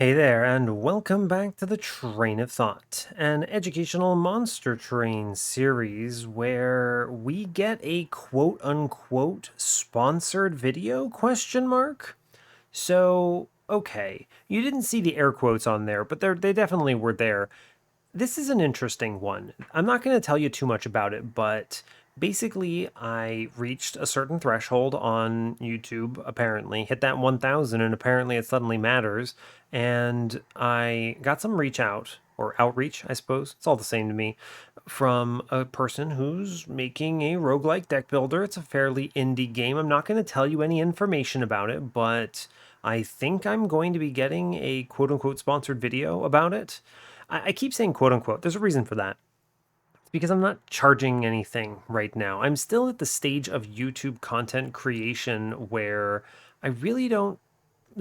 Hey there, and welcome back to the Train of Thought, an educational monster train series where we get a quote-unquote sponsored video question mark. So, okay, you didn't see the air quotes on there, but they definitely were there. This is an interesting one. I'm not going to tell you too much about it, but basically, I reached a certain threshold on YouTube, apparently, hit that 1,000, and apparently it suddenly matters. And I got some reach out, or outreach, I suppose. It's all the same to me, from a person who's making a roguelike deck builder. It's a fairly indie game. I'm not going to tell you any information about it, but I think I'm going to be getting a quote unquote sponsored video about it. I keep saying quote unquote. There's a reason for that. It's because I'm not charging anything right now. I'm still at the stage of YouTube content creation where I really don't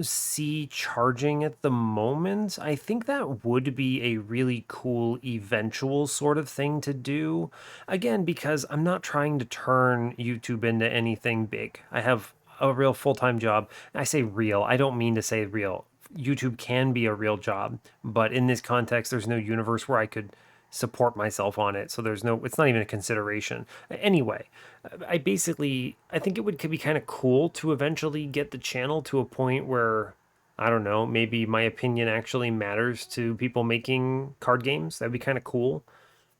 see charging at the moment. I think that would be a really cool eventual sort of thing to do. Again, because I'm not trying to turn YouTube into anything big. I have a real full-time job. I say real, I don't mean to say real. YouTube can be a real job, but in this context, there's no universe where I could support myself on it. So it's not even a consideration. Anyway, I think it could be kind of cool to eventually get the channel to a point where, I don't know, maybe my opinion actually matters to people making card games. That'd be kind of cool.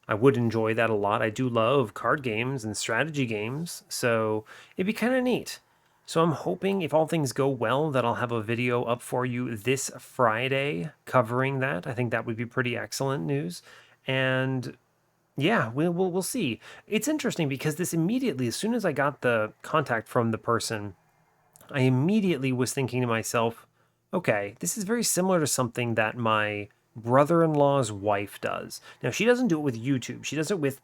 I would enjoy that a lot. I do love card games and strategy games, so it'd be kind of neat. So I'm hoping if all things go well that I'll have a video up for you this Friday covering that. I think that would be pretty excellent news. And yeah, we'll see. It's interesting because this immediately, as soon as I got the contact from the person, I immediately was thinking to myself, okay, this is very similar to something that my brother-in-law's wife does. Now, she doesn't do it with YouTube. She does it with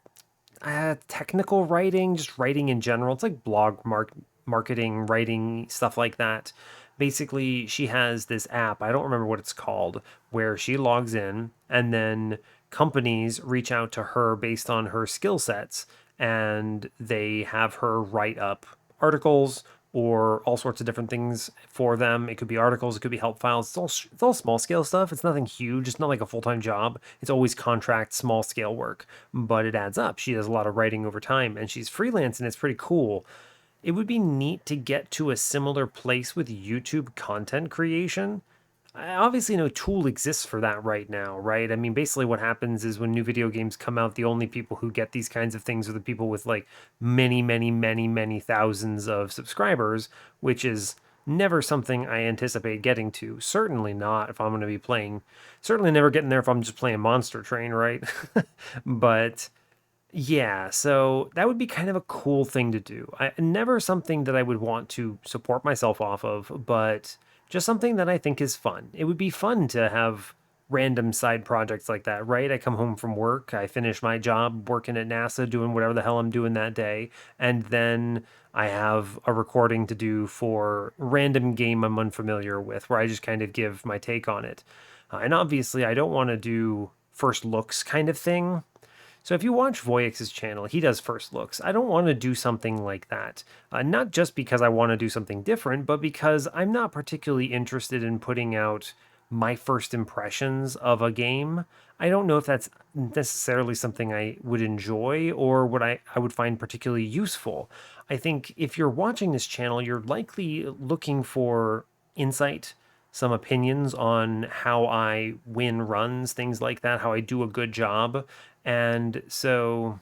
technical writing, just writing in general. It's like marketing, writing, stuff like that. Basically, she has this app, I don't remember what it's called, where she logs in and then companies reach out to her based on her skill sets and they have her write up articles or all sorts of different things for them. It could be articles, it could be help files. It's all small scale stuff. It's nothing huge. It's not like a full time job. It's always contract, small scale work, but it adds up. She does a lot of writing over time and she's freelance and it's pretty cool. It would be neat to get to a similar place with YouTube content creation. Obviously, no tool exists for that right now, right? I mean, basically, what happens is when new video games come out, the only people who get these kinds of things are the people with like many, many, many, many thousands of subscribers, which is never something I anticipate getting to. Certainly not if I'm going to be playing, certainly never getting there if I'm just playing Monster Train, right? But yeah, so that would be kind of a cool thing to do. Never something that I would want to support myself off of, but just something that I think is fun. It would be fun to have random side projects like that, right? I come home from work, I finish my job working at NASA, doing whatever the hell I'm doing that day, and then I have a recording to do for random game I'm unfamiliar with, where I just kind of give my take on it. And obviously, I don't want to do first looks kind of thing. So if you watch Voyix's channel, he does first looks. I don't want to do something like that. Not just because I want to do something different, but because I'm not particularly interested in putting out my first impressions of a game. I don't know if that's necessarily something I would enjoy or what I would find particularly useful. I think if you're watching this channel, you're likely looking for insight, some opinions on how I win runs, things like that, how I do a good job. And so,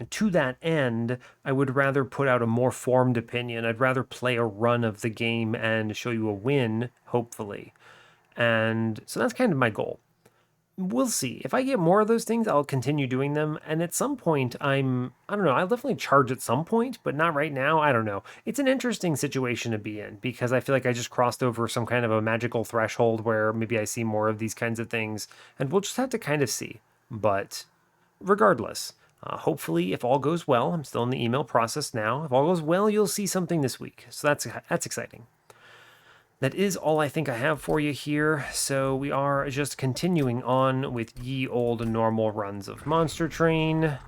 to that end, I would rather put out a more formed opinion. I'd rather play a run of the game and show you a win, hopefully. And so that's kind of my goal. We'll see. If I get more of those things, I'll continue doing them. And at some point, I don't know, I'll definitely charge at some point, but not right now. I don't know. It's an interesting situation to be in because I feel like I just crossed over some kind of a magical threshold where maybe I see more of these kinds of things. And we'll just have to kind of see. But regardless, hopefully, if all goes well, I'm still in the email process now. If all goes well, you'll see something this week. So that's exciting. That is all I think I have for you here, so we are just continuing on with ye old normal runs of Monster Train.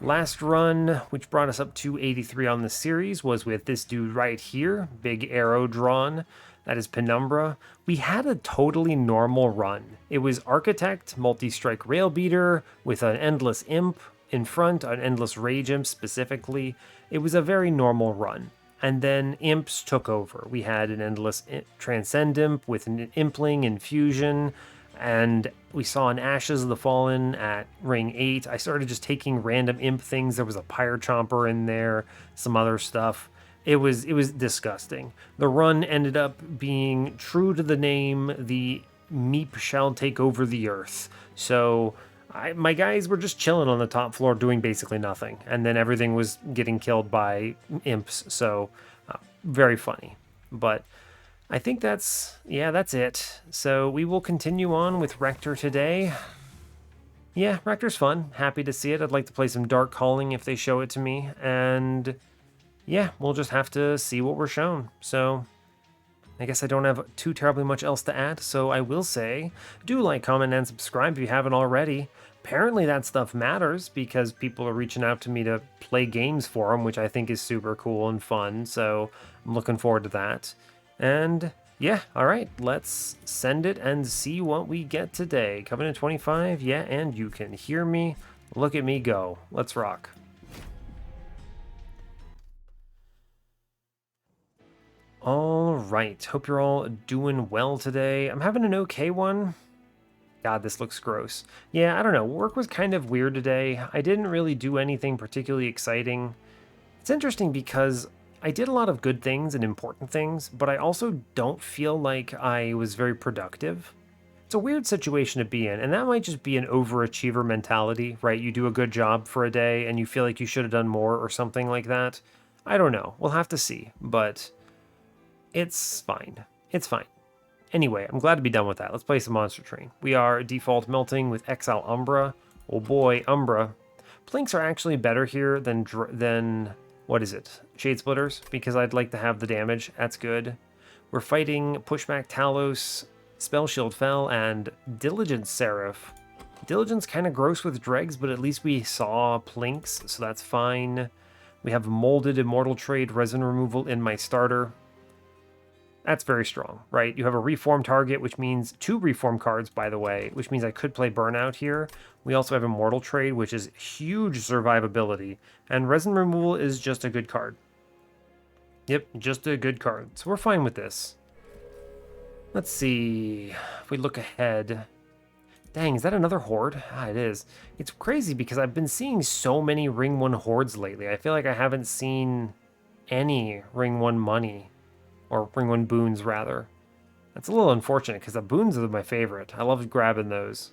Last run, which brought us up to 83 on the series, was with this dude right here, big arrow drawn. that is Penumbra, we had a totally normal run. It was Architect, multi-strike Rail Beater with an Endless Imp in front, an Endless Rage Imp specifically. It was a very normal run. And then Imps took over. We had an Endless Transcend Imp with an Impling Infusion, and we saw an Ashes of the Fallen at ring 8. I started just taking random imp things. There was a Pyre Chomper in there, some other stuff. It was disgusting. The run ended up being true to the name, the Meep shall take over the earth. So my guys were just chilling on the top floor doing basically nothing. And then everything was getting killed by imps. So very funny. But I think that's it. So we will continue on with Rector today. Yeah, Rector's fun. Happy to see it. I'd like to play some Dark Calling if they show it to me. And yeah, we'll just have to see what we're shown. So I guess I don't have too terribly much else to add. So I will say, do like, comment, and subscribe if you haven't already. Apparently that stuff matters because people are reaching out to me to play games for them, which I think is super cool and fun. So I'm looking forward to that. And yeah, all right, let's send it and see what we get today. Covenant 25, yeah, and you can hear me. Look at me go. Let's rock. All right, hope you're all doing well today. I'm having an okay one. God, this looks gross. Yeah, I don't know. Work was kind of weird today. I didn't really do anything particularly exciting. It's interesting because I did a lot of good things and important things, but I also don't feel like I was very productive. It's a weird situation to be in, and that might just be an overachiever mentality, right? You do a good job for a day and you feel like you should have done more or something like that. I don't know. We'll have to see, but it's fine. It's fine. Anyway, I'm glad to be done with that. Let's play some Monster Train. We are default melting with Exile Umbra. Oh boy, Umbra. Plinks are actually better here than what is it? Shade Splitters, because I'd like to have the damage. That's good. We're fighting Pushback Talos, Spell Shield Fell, and Diligence Seraph. Diligence kind of gross with dregs, but at least we saw Plinks, so that's fine. We have Molded Immortal Trade, Resin Removal in my starter. That's very strong, right? You have a reform target, which means 2 reform cards, by the way, which means I could play Burnout here. We also have Immortal Trade, which is huge survivability, and Resin Removal is just a good card. Yep, just a good card. So we're fine with this. Let's see if we look ahead. Dang, is that another horde? Ah, it is. It's crazy because I've been seeing so many Ring 1 hordes lately. I feel like I haven't seen any Ring 1 money. Or Ring 1 boons, rather. That's a little unfortunate, because the boons are my favorite. I love grabbing those.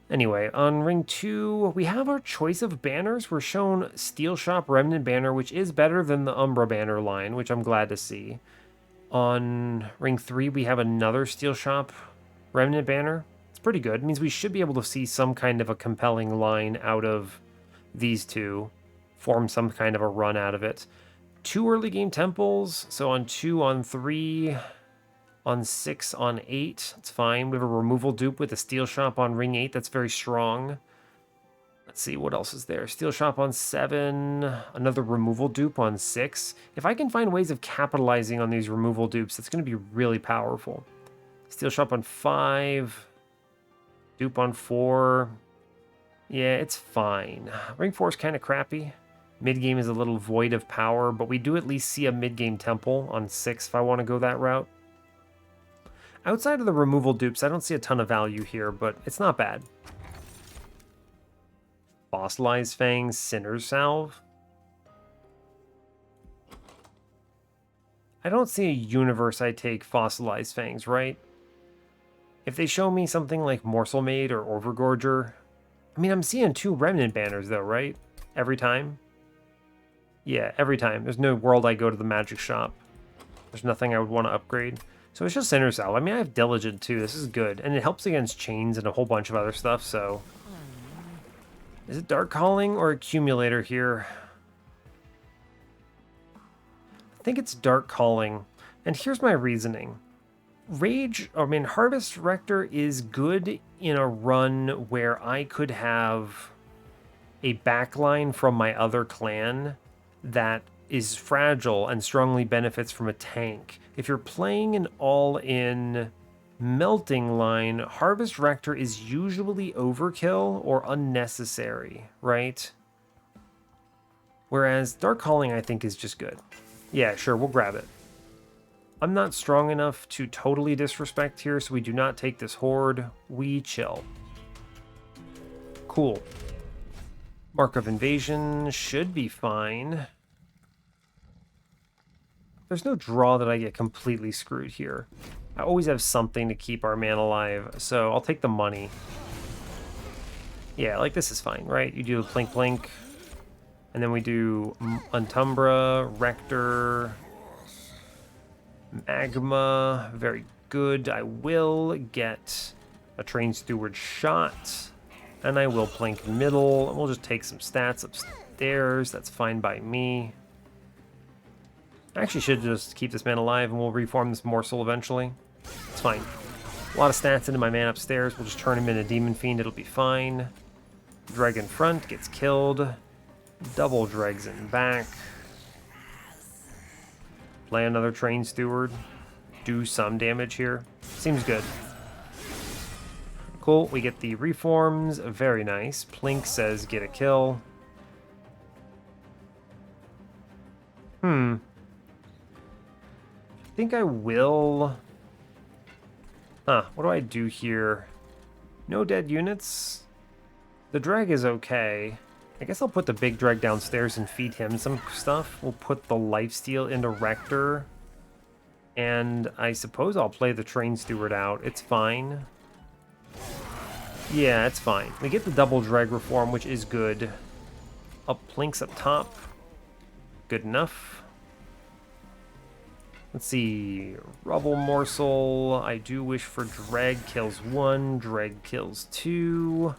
Anyway, on Ring 2, we have our choice of banners. We're shown Steel Shop Remnant Banner, which is better than the Umbra banner line, which I'm glad to see. On Ring 3, we have another Steel Shop Remnant Banner. It's pretty good. It means we should be able to see some kind of a compelling line out of these two. Form some kind of a run out of it. 2 early game temples, so on 2, on 3, on 6, on 8, it's fine. We have a removal dupe with a Steel Shop on ring 8, that's very strong. Let's see, what else is there? Steel Shop on 7, another removal dupe on 6. If I can find ways of capitalizing on these removal dupes, it's going to be really powerful. Steel Shop on 5, dupe on 4. Yeah, it's fine. Ring 4 is kind of crappy. Mid-game is a little void of power, but we do at least see a mid-game temple on 6 if I want to go that route. Outside of the removal dupes, I don't see a ton of value here, but it's not bad. Fossilized Fangs, Sinner's Salve. I don't see a universe I take Fossilized Fangs, right? If they show me something like Morsel Maid or Overgorger... I mean, I'm seeing 2 Remnant banners, though, right? Every time? Yeah, every time. There's no world I go to the magic shop. There's nothing I would want to upgrade. So it's just Sinner's Salve. I mean, I have Diligent too. This is good. And it helps against chains and a whole bunch of other stuff, so... Is it Dark Calling or Accumulator here? I think it's Dark Calling. And here's my reasoning. Harvest Rector is good in a run where I could have a backline from my other clan that is fragile and strongly benefits from a tank. If you're playing an all-in melting line, Harvest Rector is usually overkill or unnecessary, right? Whereas Dark Calling, I think, is just good. Yeah, sure, we'll grab it. I'm not strong enough to totally disrespect here, so we do not take this Horde. We chill. Cool. Mark of Invasion should be fine. There's no draw that I get completely screwed here. I always have something to keep our man alive, so I'll take the money. Yeah, like this is fine, right? You do the Plink Plink, and then we do Umbra, Rector, Magma, very good. I will get a Train Steward shot, and I will Plink middle, and we'll just take some stats upstairs. That's fine by me. I actually should just keep this man alive, and we'll reform this morsel eventually. It's fine. A lot of stats into my man upstairs. We'll just turn him into Demon Fiend. It'll be fine. Dragon front gets killed. Double dregs in back. Play another Train Steward. Do some damage here. Seems good. Cool. We get the reforms. Very nice. Plink says get a kill. I think I will... what do I do here? No dead units. The drag is okay. I guess I'll put the big drag downstairs and feed him some stuff. We'll put the lifesteal into Rector. And I suppose I'll play the Train Steward out. It's fine. Yeah, it's fine. We get the double drag reform, which is good. Up Plinks up top. Good enough. Let's see, Rubble Morsel. I do wish for drag kills 1, drag kills 2.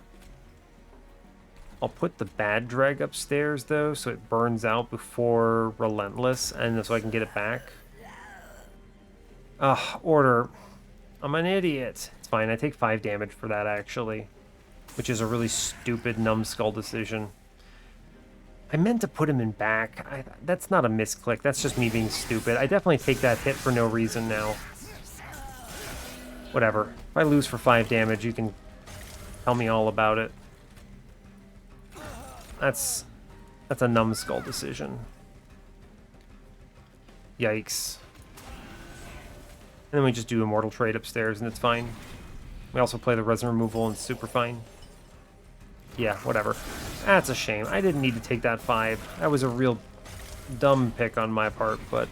I'll put the bad drag upstairs though, so it burns out before Relentless, and so I can get it back. Order. I'm an idiot. It's fine, I take 5 damage for that actually, which is a really stupid numbskull decision. I meant to put him in back. That's not a misclick. That's just me being stupid. I definitely take that hit for no reason now. Whatever. If I lose for 5 damage, you can tell me all about it. That's a numbskull decision. Yikes. And then we just do Immortal Trade upstairs, and it's fine. We also play the Resin Removal, and it's super fine. Yeah, whatever. That's a shame. I didn't need to take that 5. That was a real dumb pick on my part, but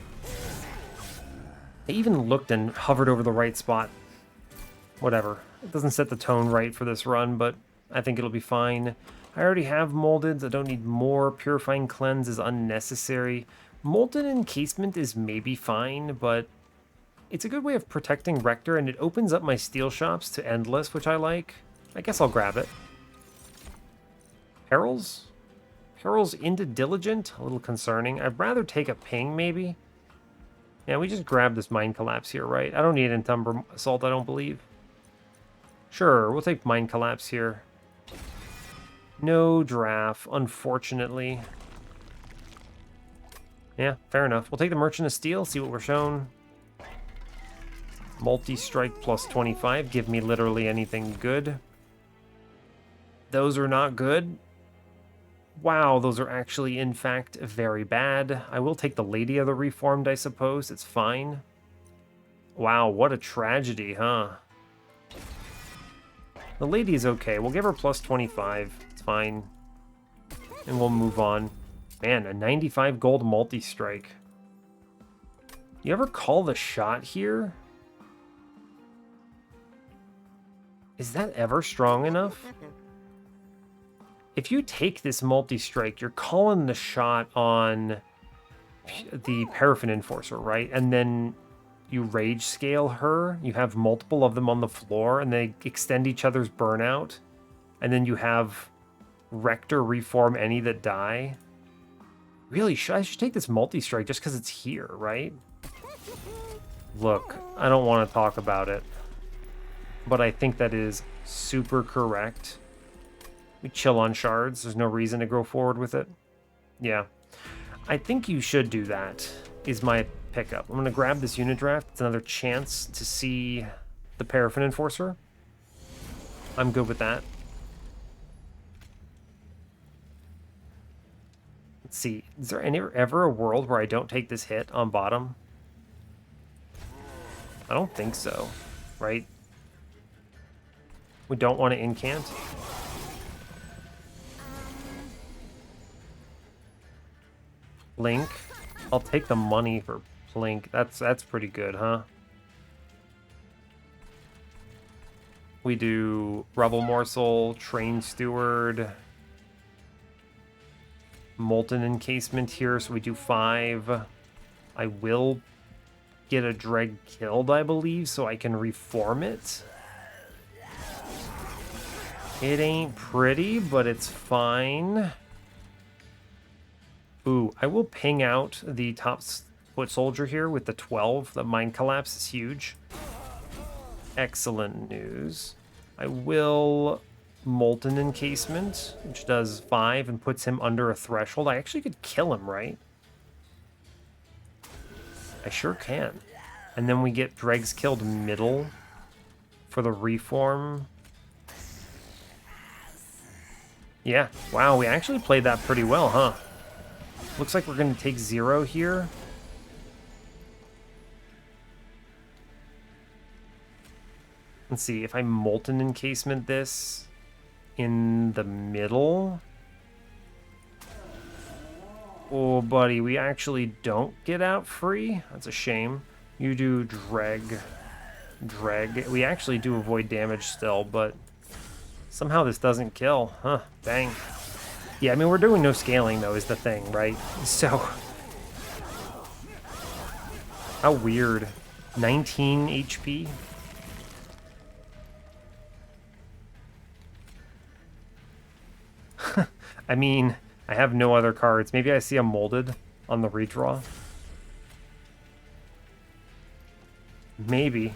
I even looked and hovered over the right spot. Whatever. It doesn't set the tone right for this run, but I think it'll be fine. I already have Molded. I don't need more. Purifying Cleanse is unnecessary. Molten Encasement is maybe fine, but it's a good way of protecting Rector, and it opens up my steel shops to Endless, which I like. I guess I'll grab it. Perils? Perils into Diligent? A little concerning. I'd rather take a ping, maybe. Yeah, we just grab this Mind Collapse here, right? I don't need an Umbra Assault, I don't believe. Sure, we'll take Mind Collapse here. No draft, unfortunately. Yeah, fair enough. We'll take the Merchant of Steel, see what we're shown. Multi-strike plus 25. Give me literally anything good. Those are not good. Wow, those are actually, in fact, very bad. I will take the Lady of the Reformed, I suppose. It's fine. Wow, what a tragedy, huh? The Lady is okay. We'll give her plus 25. It's fine. And we'll move on. Man, a 95 gold multi-strike. You ever call the shot here? Is that ever strong enough? If you take this multi-strike, you're calling the shot on the Paraffin Enforcer, right? And then you rage scale her. You have multiple of them on the floor, and they extend each other's burnout. And then you have Rector reform any that die. Really, I should take this multi-strike just because it's here, right? Look, I don't want to talk about it, but I think that is super correct. We chill on shards. There's no reason to go forward with it. Yeah. I think you should do that, is my pickup. I'm going to grab this unit draft. It's another chance to see the Paraffin Enforcer. I'm good with that. Let's see. Is there ever a world where I don't take this hit on bottom? I don't think so, right? We don't want to incant. Blink. I'll take the money for Blink. That's pretty good, huh? We do Rebel Morsel, Train Steward, Molten Encasement here, so we do 5. I will get a Dreg killed, I believe, so I can reform it. It ain't pretty, but it's fine. Ooh, I will ping out the top foot soldier here with the 12. The Mind Collapse is huge. Excellent news. I will Molten Encasement, which does 5 and puts him under a threshold. I actually could kill him, right? I sure can. And then we get Dregs killed middle for the reform. Yeah, wow, we actually played that pretty well, huh? Looks like we're going to take 0 here. Let's see, if I Molten Encasement this in the middle. Oh, buddy, we actually don't get out free. That's a shame. You do Dreg. We actually do avoid damage still, but somehow this doesn't kill. Huh, dang. Yeah, I mean, we're doing no scaling, though, is the thing, right? So, how weird. 19 HP. I mean, I have no other cards. Maybe I see a Molded on the redraw. Maybe.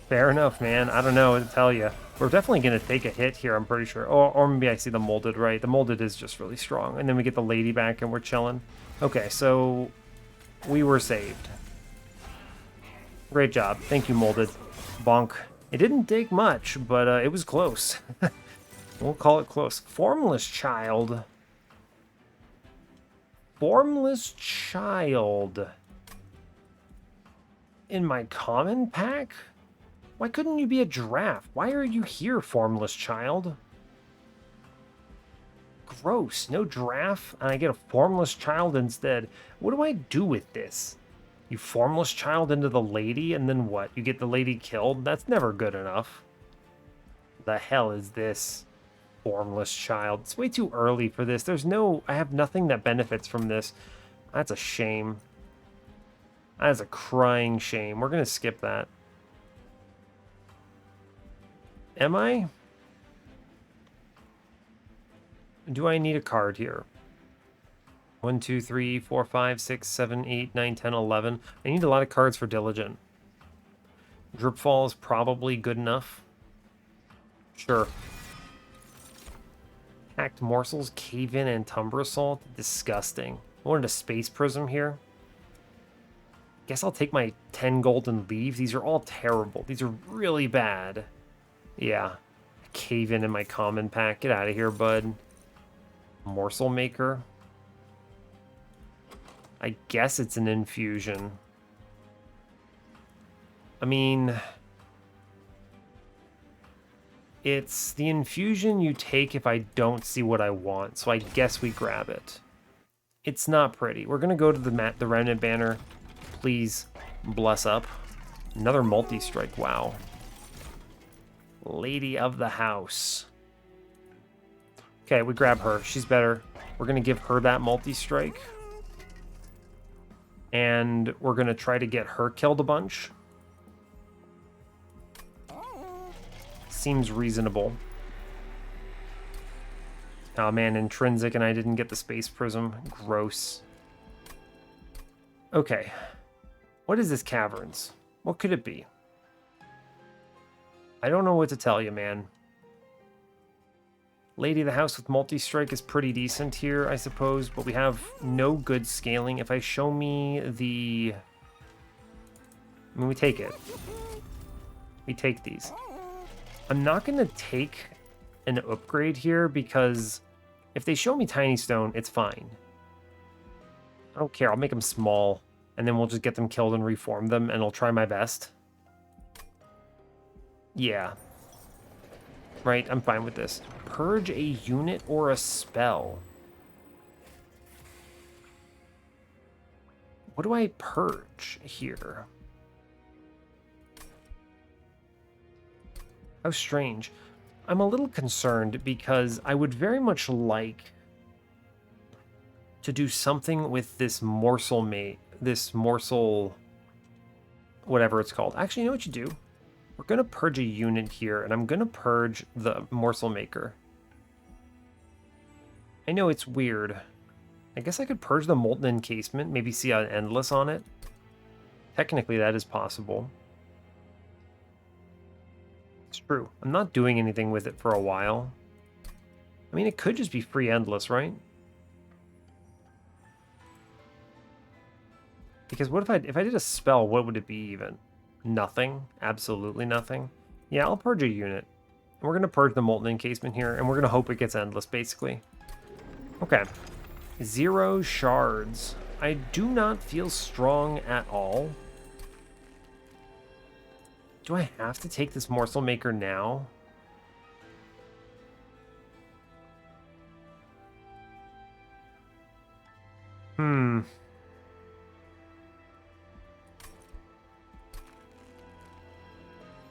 Fair enough, man. I don't know what to tell you. We're definitely going to take a hit here, I'm pretty sure. Or maybe I see the Molded, right? The Molded is just really strong. And then we get the Lady back and we're chilling. Okay, so we were saved. Great job. Thank you, Molded. Bonk. It didn't take much, but it was close. We'll call it close. Formless Child. Formless Child. In my common pack? Why couldn't you be a draft? Why are you here, Formless Child? Gross. No draft, and I get a Formless Child instead. What do I do with this? You Formless Child into the lady, and then what? You get the lady killed? That's never good enough. The hell is this? Formless Child. It's way too early for this. I have nothing that benefits from this. That's a shame. That is a crying shame. We're going to skip that. Am I? Do I need a card here? 1, 2, 3, 4, 5, 6, 7, 8, 9, 10, 11. I need a lot of cards for Diligent. Dripfall is probably good enough. Sure. Hacked Morsels, Cave In, and Tumbra Salt. Disgusting. I wanted a Space Prism here. Guess I'll take my 10 gold and leave. These are all terrible. These are really bad. Yeah. Cave In my common pack. Get out of here, bud. Morsel Maker. I guess it's an infusion. I mean, it's the infusion you take if I don't see what I want, so I guess we grab it. It's not pretty. We're gonna go to the Remnant Banner. Please bless up. Another multi-strike. Wow. Lady of the House. Okay, we grab her. She's better. We're gonna give her that multi-strike. And we're going to try to get her killed a bunch. Seems reasonable. Oh man, Intrinsic and I didn't get the Space Prism. Gross. Okay. What is this Caverns? What could it be? I don't know what to tell you, man. Lady of the House with multi-strike is pretty decent here, I suppose, but we have no good scaling. If I show me the... I mean, we take it. We take these. I'm not going to take an upgrade here because if they show me Tiny Stone, it's fine. I don't care. I'll make them small, and then we'll just get them killed and reform them, and I'll try my best. Yeah. Right, I'm fine with this. Purge a unit or a spell. What do I purge here? How strange. I'm a little concerned because I would very much like to do something with this morsel mate, this morsel, whatever it's called. Actually, you know what you do? We're going to purge a unit here, and I'm going to purge the morsel maker. I know it's weird. I guess I could purge the molten encasement, maybe see an endless on it. Technically, that is possible. It's true. I'm not doing anything with it for a while. I mean, it could just be free endless, right? Because what if I did a spell, what would it be even? Nothing? Absolutely nothing? Yeah, I'll purge a unit. We're going to purge the molten encasement here, and we're going to hope it gets endless, basically. Okay. 0 shards. I do not feel strong at all. Do I have to take this morsel maker now?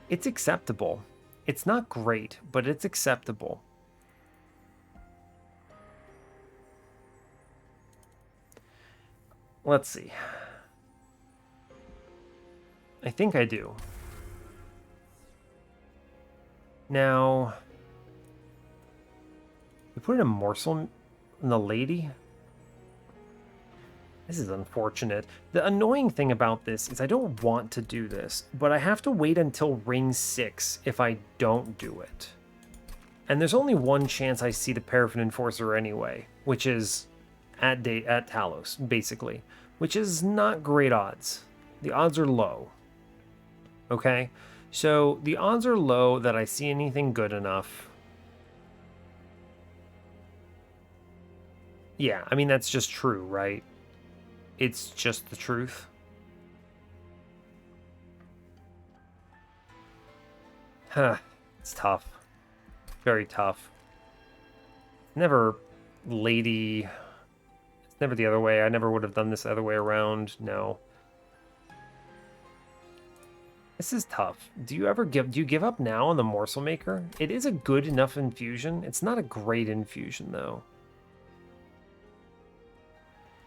It's acceptable. It's not great, but it's acceptable. Let's see. I think I do. Now, we put in a morsel in the lady. This is unfortunate. The annoying thing about this is I don't want to do this, but I have to wait until ring 6 if I don't do it. And there's only one chance I see the Paraffin Enforcer anyway, which is at Talos, basically, which is not great odds. The odds are low. Okay? So the odds are low that I see anything good enough. Yeah, I mean, that's just true, right? It's just the truth. Huh. It's tough. Very tough. Never lady. It's never the other way. I never would have done this the other way around. No. This is tough. Do you give up now on the morsel maker? It is a good enough infusion. It's not a great infusion though.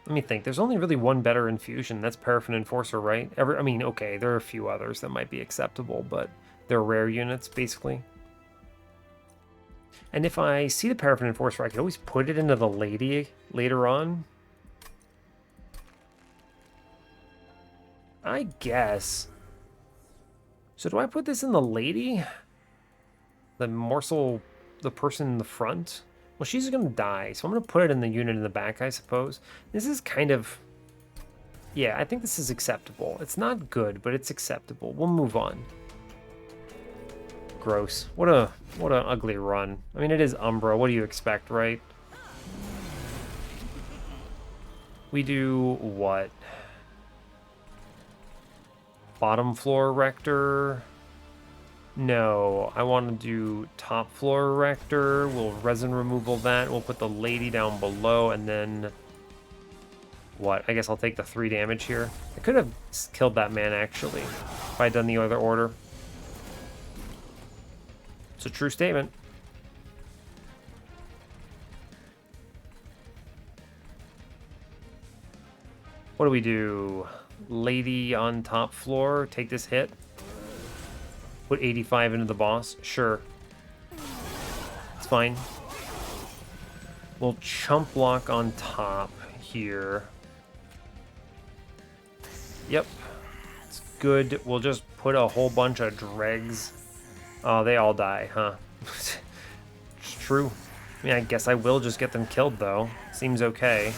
Let me think. There's only really one better infusion. That's Paraffin Enforcer, right? I mean, okay, there are a few others that might be acceptable, but they're rare units, basically. And if I see the Paraffin Enforcer, I could always put it into the lady later on. I guess. So do I put this in the lady? The morsel, the person in the front? Well, she's going to die, so I'm going to put it in the unit in the back, I suppose. This is kind of... Yeah, I think this is acceptable. It's not good, but it's acceptable. We'll move on. Gross. What an ugly run. I mean, it is Umbra. What do you expect, right? We do what? Bottom floor Rector... No, I want to do top floor Rector. We'll resin removal that. We'll put the lady down below, and then... What? I guess I'll take the 3 damage here. I could have killed that man, actually, if I'd done the other order. It's a true statement. What do we do? Lady on top floor. Take this hit. Put 85 into the boss. Sure. It's fine. We'll chump block on top here. Yep. It's good. We'll just put a whole bunch of dregs. Oh, they all die, huh? It's true. I mean, I guess I will just get them killed, though. Seems okay.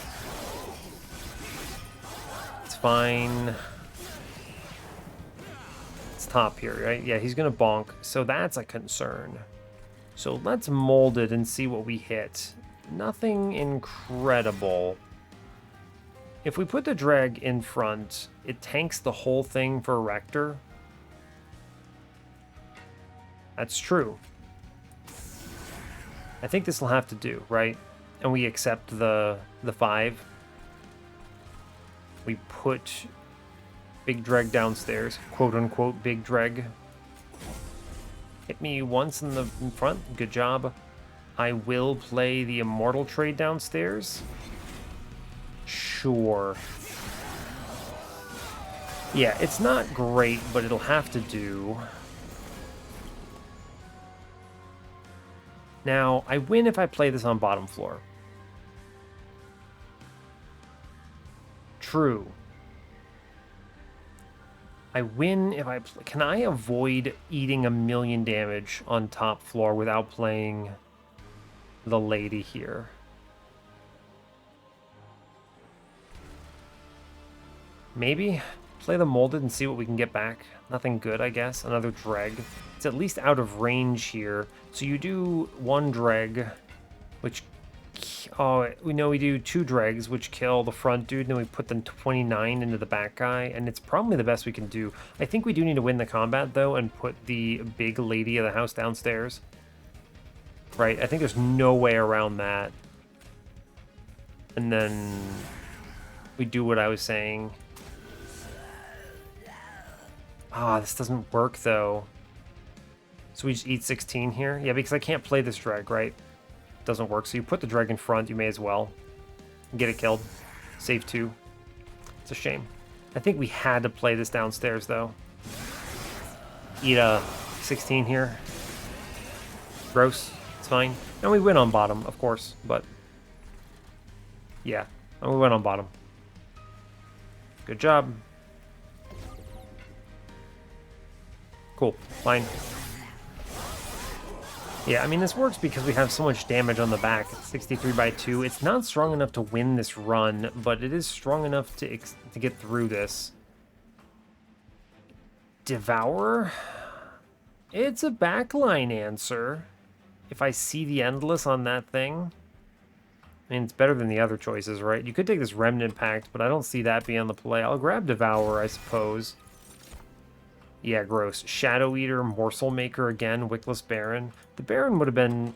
It's fine. It's top here, right? Yeah, he's gonna bonk, so that's a concern. So let's mold it and see what we hit. Nothing incredible. If we put the drag in front, it tanks the whole thing for Rector. That's true. I think this will have to do, right? And we accept the 5. We put Big Dreg downstairs, quote unquote Big Dreg. Hit me once in front, good job. I will play the Immortal trade downstairs. Sure. Yeah, it's not great, but it'll have to do. Now, I win if I play this on bottom floor. True. I win if I... Can I avoid eating 1,000,000 damage on top floor without playing the lady here? Maybe play the molded and see what we can get back. Nothing good, I guess. Another dreg. It's at least out of range here. So you do 1 dreg, which... Oh, we know we do 2 dregs, which kill the front dude, and then we put the 29 into the back guy, and it's probably the best we can do. I think we do need to win the combat, though, and put the big lady of the house downstairs. Right? I think there's no way around that. And then we do what I was saying. Ah, this doesn't work, though. So we just eat 16 here? Yeah, because I can't play this drag, right? Doesn't work. So you put the drag in front, you may as well. Get it killed. Save 2. It's a shame. I think we had to play this downstairs, though. Eat a 16 here. Gross. It's fine. And we win on bottom, of course, but... Yeah, and we went on bottom. Good job. Cool. Fine. Yeah, I mean, this works because we have so much damage on the back. It's 63 by 2. It's not strong enough to win this run, but it is strong enough to get through this. Devour? It's a backline answer. If I see the Endless on that thing. I mean, it's better than the other choices, right? You could take this Remnant Pact, but I don't see that being on the play. I'll grab Devour, I suppose. Yeah, gross. Shadow Eater, Morsel Maker again, Wickless Baron. The Baron would have been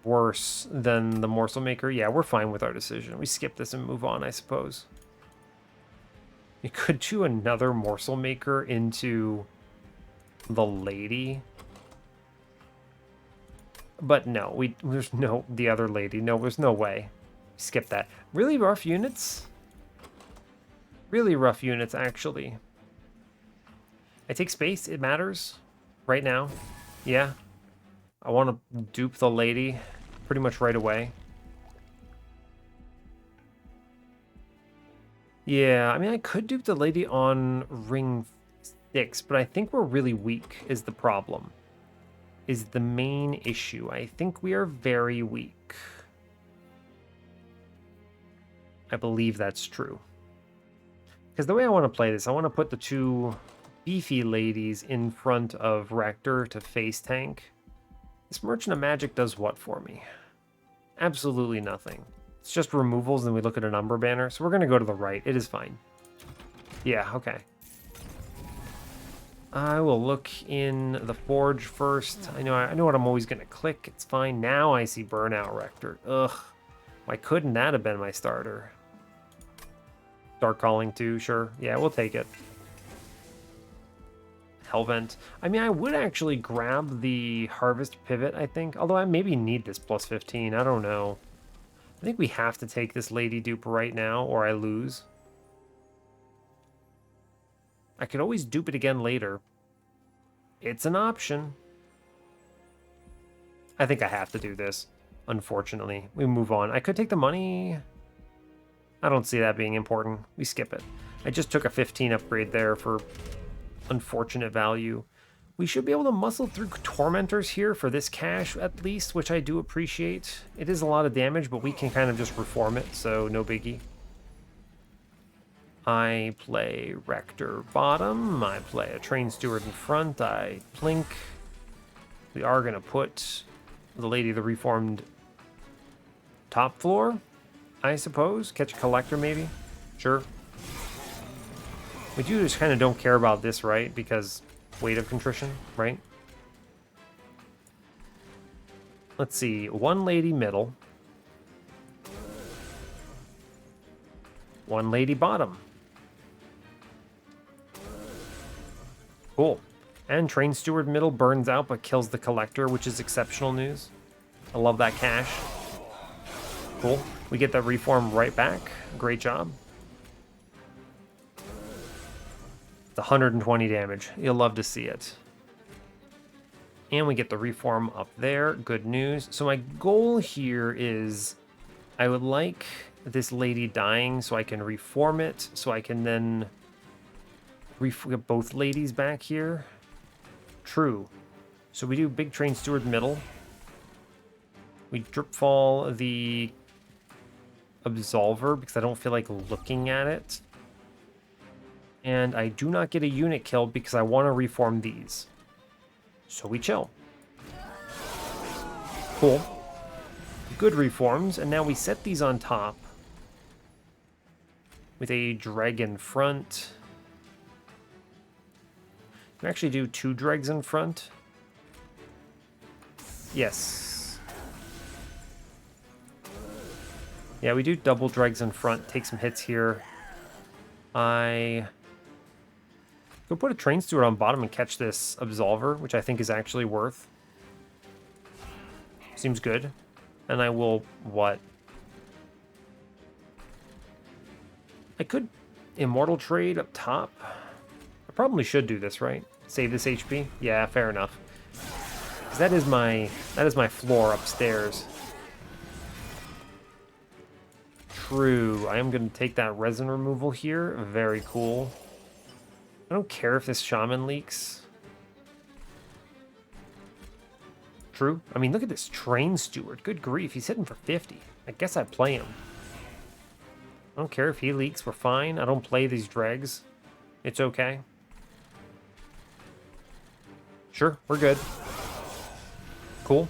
worse than the Morsel Maker. Yeah, we're fine with our decision. We skip this and move on, I suppose. You could do another Morsel Maker into the lady. But no, there's no, the other lady. No, there's no way. Skip that. Really rough units? Really rough units, actually. I take space, it matters. Right now. Yeah. I want to dupe the lady pretty much right away. Yeah, I mean, I could dupe the lady on ring 6, but I think we're really weak is the problem. Is the main issue. I think we are very weak. I believe that's true. Because the way I want to play this, I want to put the 2 beefy ladies in front of Rector to face tank. This Merchant of Magic does what for me? Absolutely nothing. It's just removals, and we look at an Umbra banner. So we're going to go to the right. It is fine. Yeah, okay. I will look in the Forge first. I know what I'm always going to click. It's fine. Now I see Burnout Rector. Ugh. Why couldn't that have been my starter? Dark Calling too, sure. Yeah, we'll take it. Hellvent. I mean, I would actually grab the Harvest Pivot, I think. Although I maybe need this plus 15. I don't know. I think we have to take this Lady Dupe right now, or I lose. I could always dupe it again later. It's an option. I think I have to do this, unfortunately. We move on. I could take the money. I don't see that being important. We skip it. I just took a 15 upgrade there for unfortunate value. We should be able to muscle through Tormentors here for this cash, at least, which I do appreciate. It is a lot of damage, but we can kind of just reform it, so no biggie. I play Rector bottom. I play a Train Steward in front. I plink. We are going to put the Lady of the Reformed top floor, I suppose. Catch a Collector, maybe? Sure. We do just kind of don't care about this, right? Because Weight of Contrition, right? Let's see. One lady middle. One lady bottom. Cool. And Train Steward middle burns out but kills the Collector, which is exceptional news. I love that cash. Cool. We get that reform right back. Great job. It's 120 damage. You'll love to see it. And we get the reform up there. Good news. So my goal here is I would like this lady dying so I can reform it. So I can then get both ladies back here. True. So we do big Train Steward middle. We drip fall the Absolver because I don't feel like looking at it. And I do not get a unit killed because I want to reform these. So we chill. Cool. Good reforms. And now we set these on top with a dragon front. We actually do 2 dregs in front. Yes. Yeah, we do double dregs in front. Take some hits here. I go put a Train Steward on bottom and catch this Absolver, which I think is actually worth. Seems good. And I will, what? I could Immortal Trade up top. I probably should do this, right? Save this HP? Yeah, fair enough. 'Cause that is my floor upstairs. True. I am going to take that resin removal here. Very cool. I don't care if this shaman leaks. True. I mean, look at this Train Steward. Good grief. He's hitting for 50. I guess I play him. I don't care if he leaks. We're fine. I don't play these dregs. It's okay. Sure. We're good. Cool.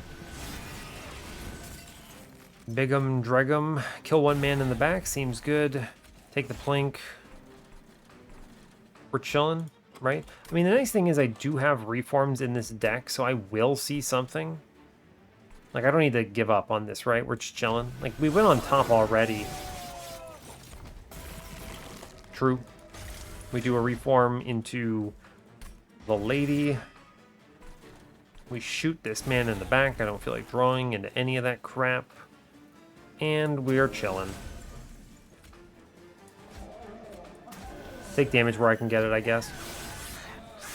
Big'em, Dreg'em, kill one man in the back, seems good. Take the plink. We're chilling, right? I mean, the nice thing is I do have reforms in this deck, so I will see something. Like, I don't need to give up on this, right? We're just chilling. Like, we went on top already. True. We do a reform into the lady. We shoot this man in the back. I don't feel like drawing into any of that crap. And we are chilling. Take damage where I can get it, I guess.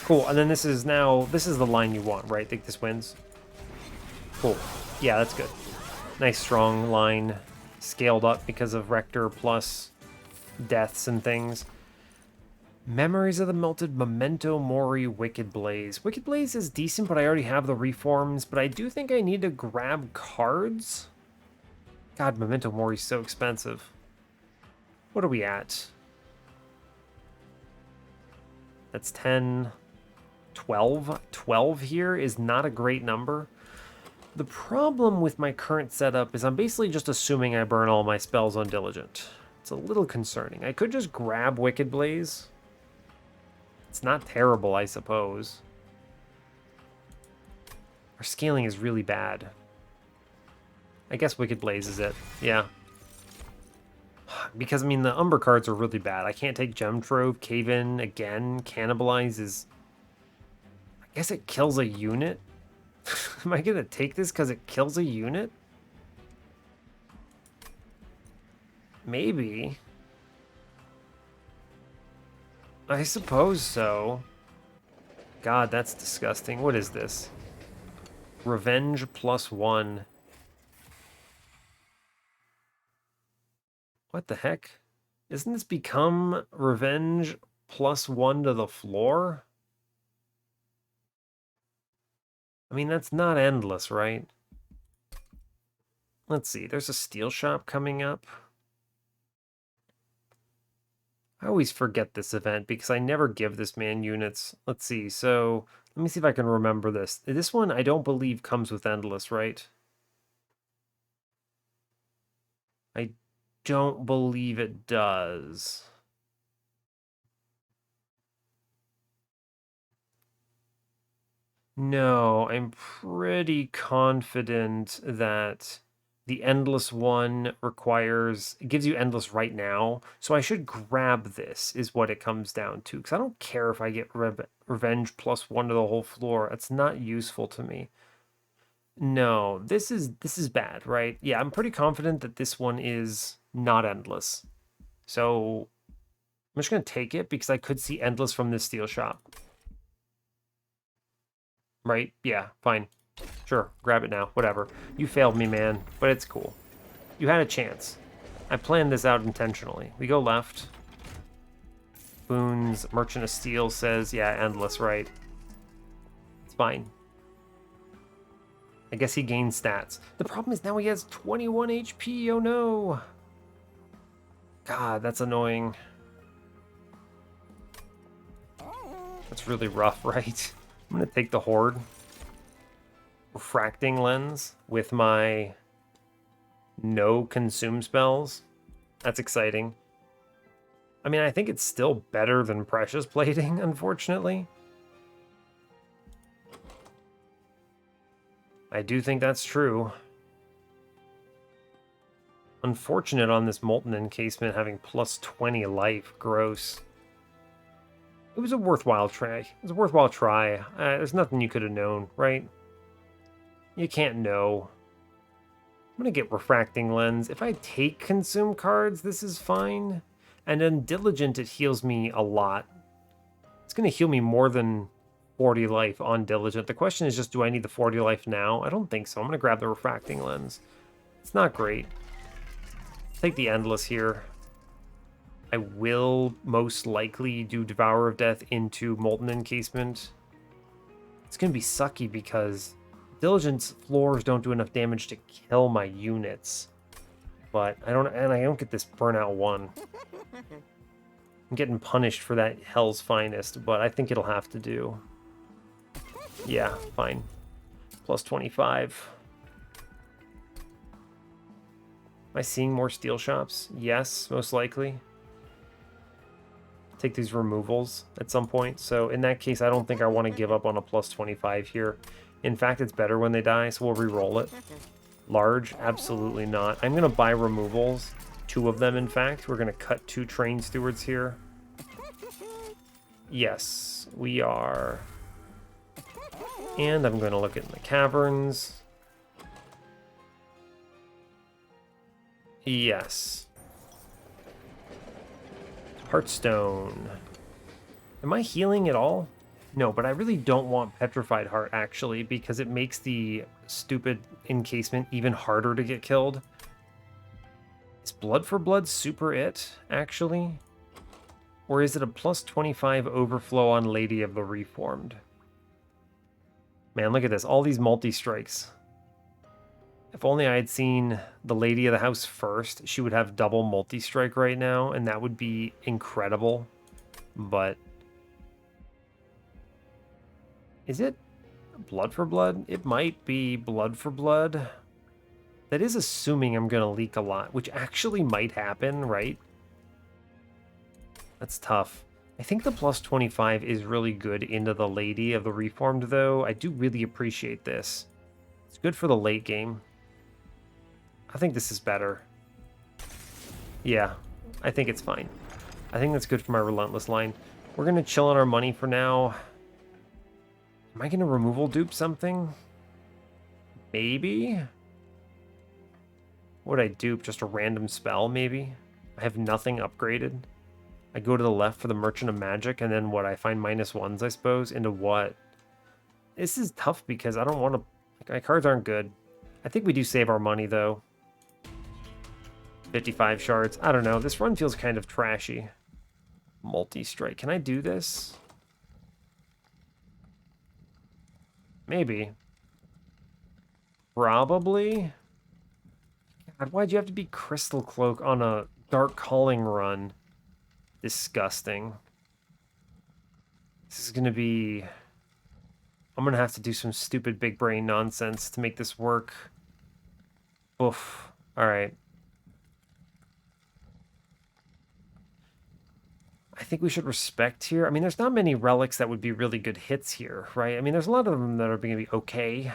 Cool, and then this is the line you want, right? Think this wins? Cool. Yeah, that's good. Nice strong line. Scaled up because of Rector plus deaths and things. Memories of the Melted, Memento Mori, Wicked Blaze. Wicked Blaze is decent, but I already have the reforms. But I do think I need to grab cards. God, Memento Mori's so expensive. What are we at? That's 10, 12. 12 here is not a great number. The problem with my current setup is I'm basically just assuming I burn all my spells on Diligent. It's a little concerning. I could just grab Wicked Blaze. It's not terrible, I suppose. Our scaling is really bad. I guess Wicked Blaze is it. Yeah. Because, I mean, the Umbra cards are really bad. I can't take Gem Trove. Cave In again. Cannibalize is... I guess it kills a unit. Am I going to take this because it kills a unit? Maybe. I suppose so. God, that's disgusting. What is this? Revenge +1. What the heck? Isn't this become Revenge +1 to the floor? I mean, that's not endless, right? Let's see, there's a steel shop coming up. I always forget this event because I never give this man units. Let's see, so let me see if I can remember this. This one I don't believe comes with endless, right? I don't believe it does. No, I'm pretty confident that the endless one requires, it gives you endless right now. So I should grab this, is what it comes down to. Because I don't care if I get revenge +1 to the whole floor. That's not useful to me. No, this is bad, right? Yeah, I'm pretty confident that this one is not endless. So I'm just gonna take it because I could see endless from this steel shop. Right? Yeah, fine. Sure, grab it now. Whatever. You failed me, man, but it's cool. You had a chance. I planned this out intentionally. We go left. Boons, Merchant of Steel says, yeah, endless, right? It's fine. I guess he gains stats. The problem is now he has 21 HP. Oh no. God, that's annoying. That's really rough, right? I'm gonna take the Horde. Refracting Lens with my no consume spells. That's exciting. I mean, I think it's still better than Precious Plating, unfortunately. I do think that's true. Unfortunate on this Molten Encasement having +20 life. Gross. It was a worthwhile try. It was a worthwhile try. There's nothing you could have known, right? You can't know. I'm gonna get Refracting Lens. If I take Consume cards, this is fine. And then Diligent, it heals me a lot. It's gonna heal me more than 40 life on Diligent. The question is just, do I need the 40 life now? I don't think so. I'm gonna grab the Refracting Lens. It's not great. Take the Endless here. I will most likely do Devourer of Death into Molten Encasement. It's gonna be sucky because Diligent's floors don't do enough damage to kill my units. But I don't get this Burnout 1. I'm getting punished for that Hell's Finest, but I think it'll have to do. Yeah, fine. +25. Am I seeing more steel shops? Yes, most likely. Take these removals at some point. So in that case, I don't think I want to give up on a +25 here. In fact, it's better when they die, so we'll re-roll it. Large? Absolutely not. I'm going to buy removals. 2 of them, in fact. We're going to cut 2 Train Stewards here. Yes, we are. And I'm going to look at the caverns. Yes. Heartstone. Am I healing at all? No, but I really don't want Petrified Heart, actually, because it makes the stupid encasement even harder to get killed. Is Blood for Blood super it, actually? Or is it a +25 overflow on Lady of the Reformed? Man, look at this. All these multi-strikes. If only I had seen the Lady of the House first, she would have double multi-strike right now, and that would be incredible. But is it Blood for Blood? It might be Blood for Blood. That is assuming I'm going to leak a lot, which actually might happen, right? That's tough. I think the +25 is really good into the Lady of the Reformed, though. I do really appreciate this. It's good for the late game. I think this is better. Yeah, I think it's fine. I think that's good for my Relentless line. We're going to chill on our money for now. Am I going to removal dupe something? Maybe? What would I dupe? Just a random spell, maybe? I have nothing upgraded. I go to the left for the Merchant of Magic, and then what? I find -1s, I suppose? Into what? This is tough because I don't want to... My cards aren't good. I think we do save our money, though. 55 shards. I don't know. This run feels kind of trashy. Multi-strike. Can I do this? Maybe. Probably. God, why'd you have to be Crystal Cloak on a Dark Calling run? Disgusting. This is gonna be... I'm gonna have to do some stupid big brain nonsense to make this work. Oof. Alright. I think we should respect here. I mean, there's not many relics that would be really good hits here, right? I mean, there's a lot of them that are going to be okay.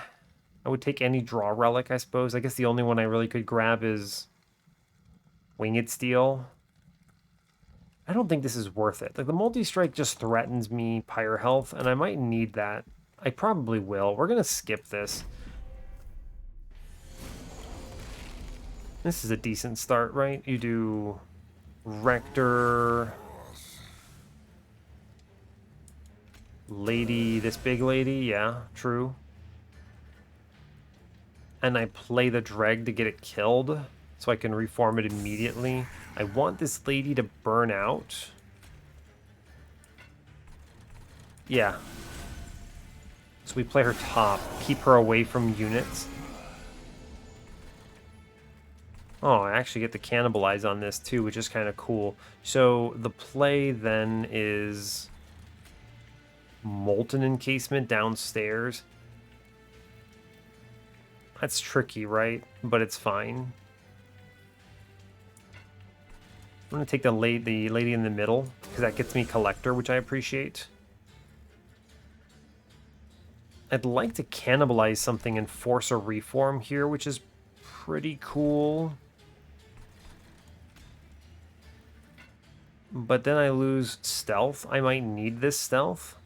I would take any draw relic, I suppose. I guess the only one I really could grab is Winged Steel. I don't think this is worth it. Like, the multi-strike just threatens me Pyre health, and I might need that. I probably will. We're going to skip this. This is a decent start, right? You do Rector... Lady, this big lady, yeah, true. And I play the Dreg to get it killed, so I can reform it immediately. I want this lady to burn out. Yeah. So we play her top, keep her away from units. Oh, I actually get to cannibalize on this too, which is kind of cool. So the play then is... Molten Encasement downstairs. That's tricky, right? But it's fine. I'm going to take the lady in the middle, because that gets me Collector, which I appreciate. I'd like to cannibalize something and force a reform here, which is pretty cool. But then I lose stealth. I might need this stealth.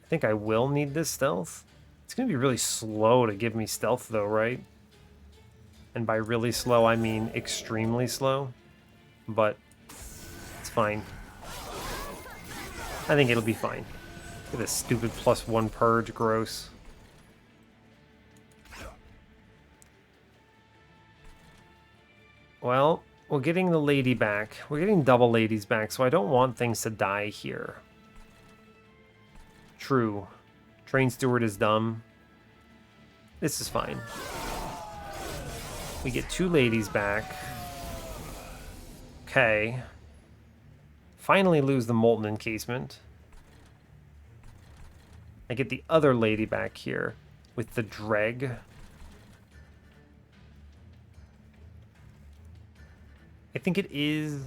I think I will need this stealth. It's going to be really slow to give me stealth, though, right? And by really slow, I mean extremely slow. But it's fine. I think it'll be fine. Look at this stupid +1 purge, gross. Well, we're getting the lady back. We're getting double ladies back, so I don't want things to die here. True. Train Steward is dumb. This is fine. We get 2 ladies back. Okay. Finally lose the Molten Encasement. I get the other lady back here with the Dreg. I think it is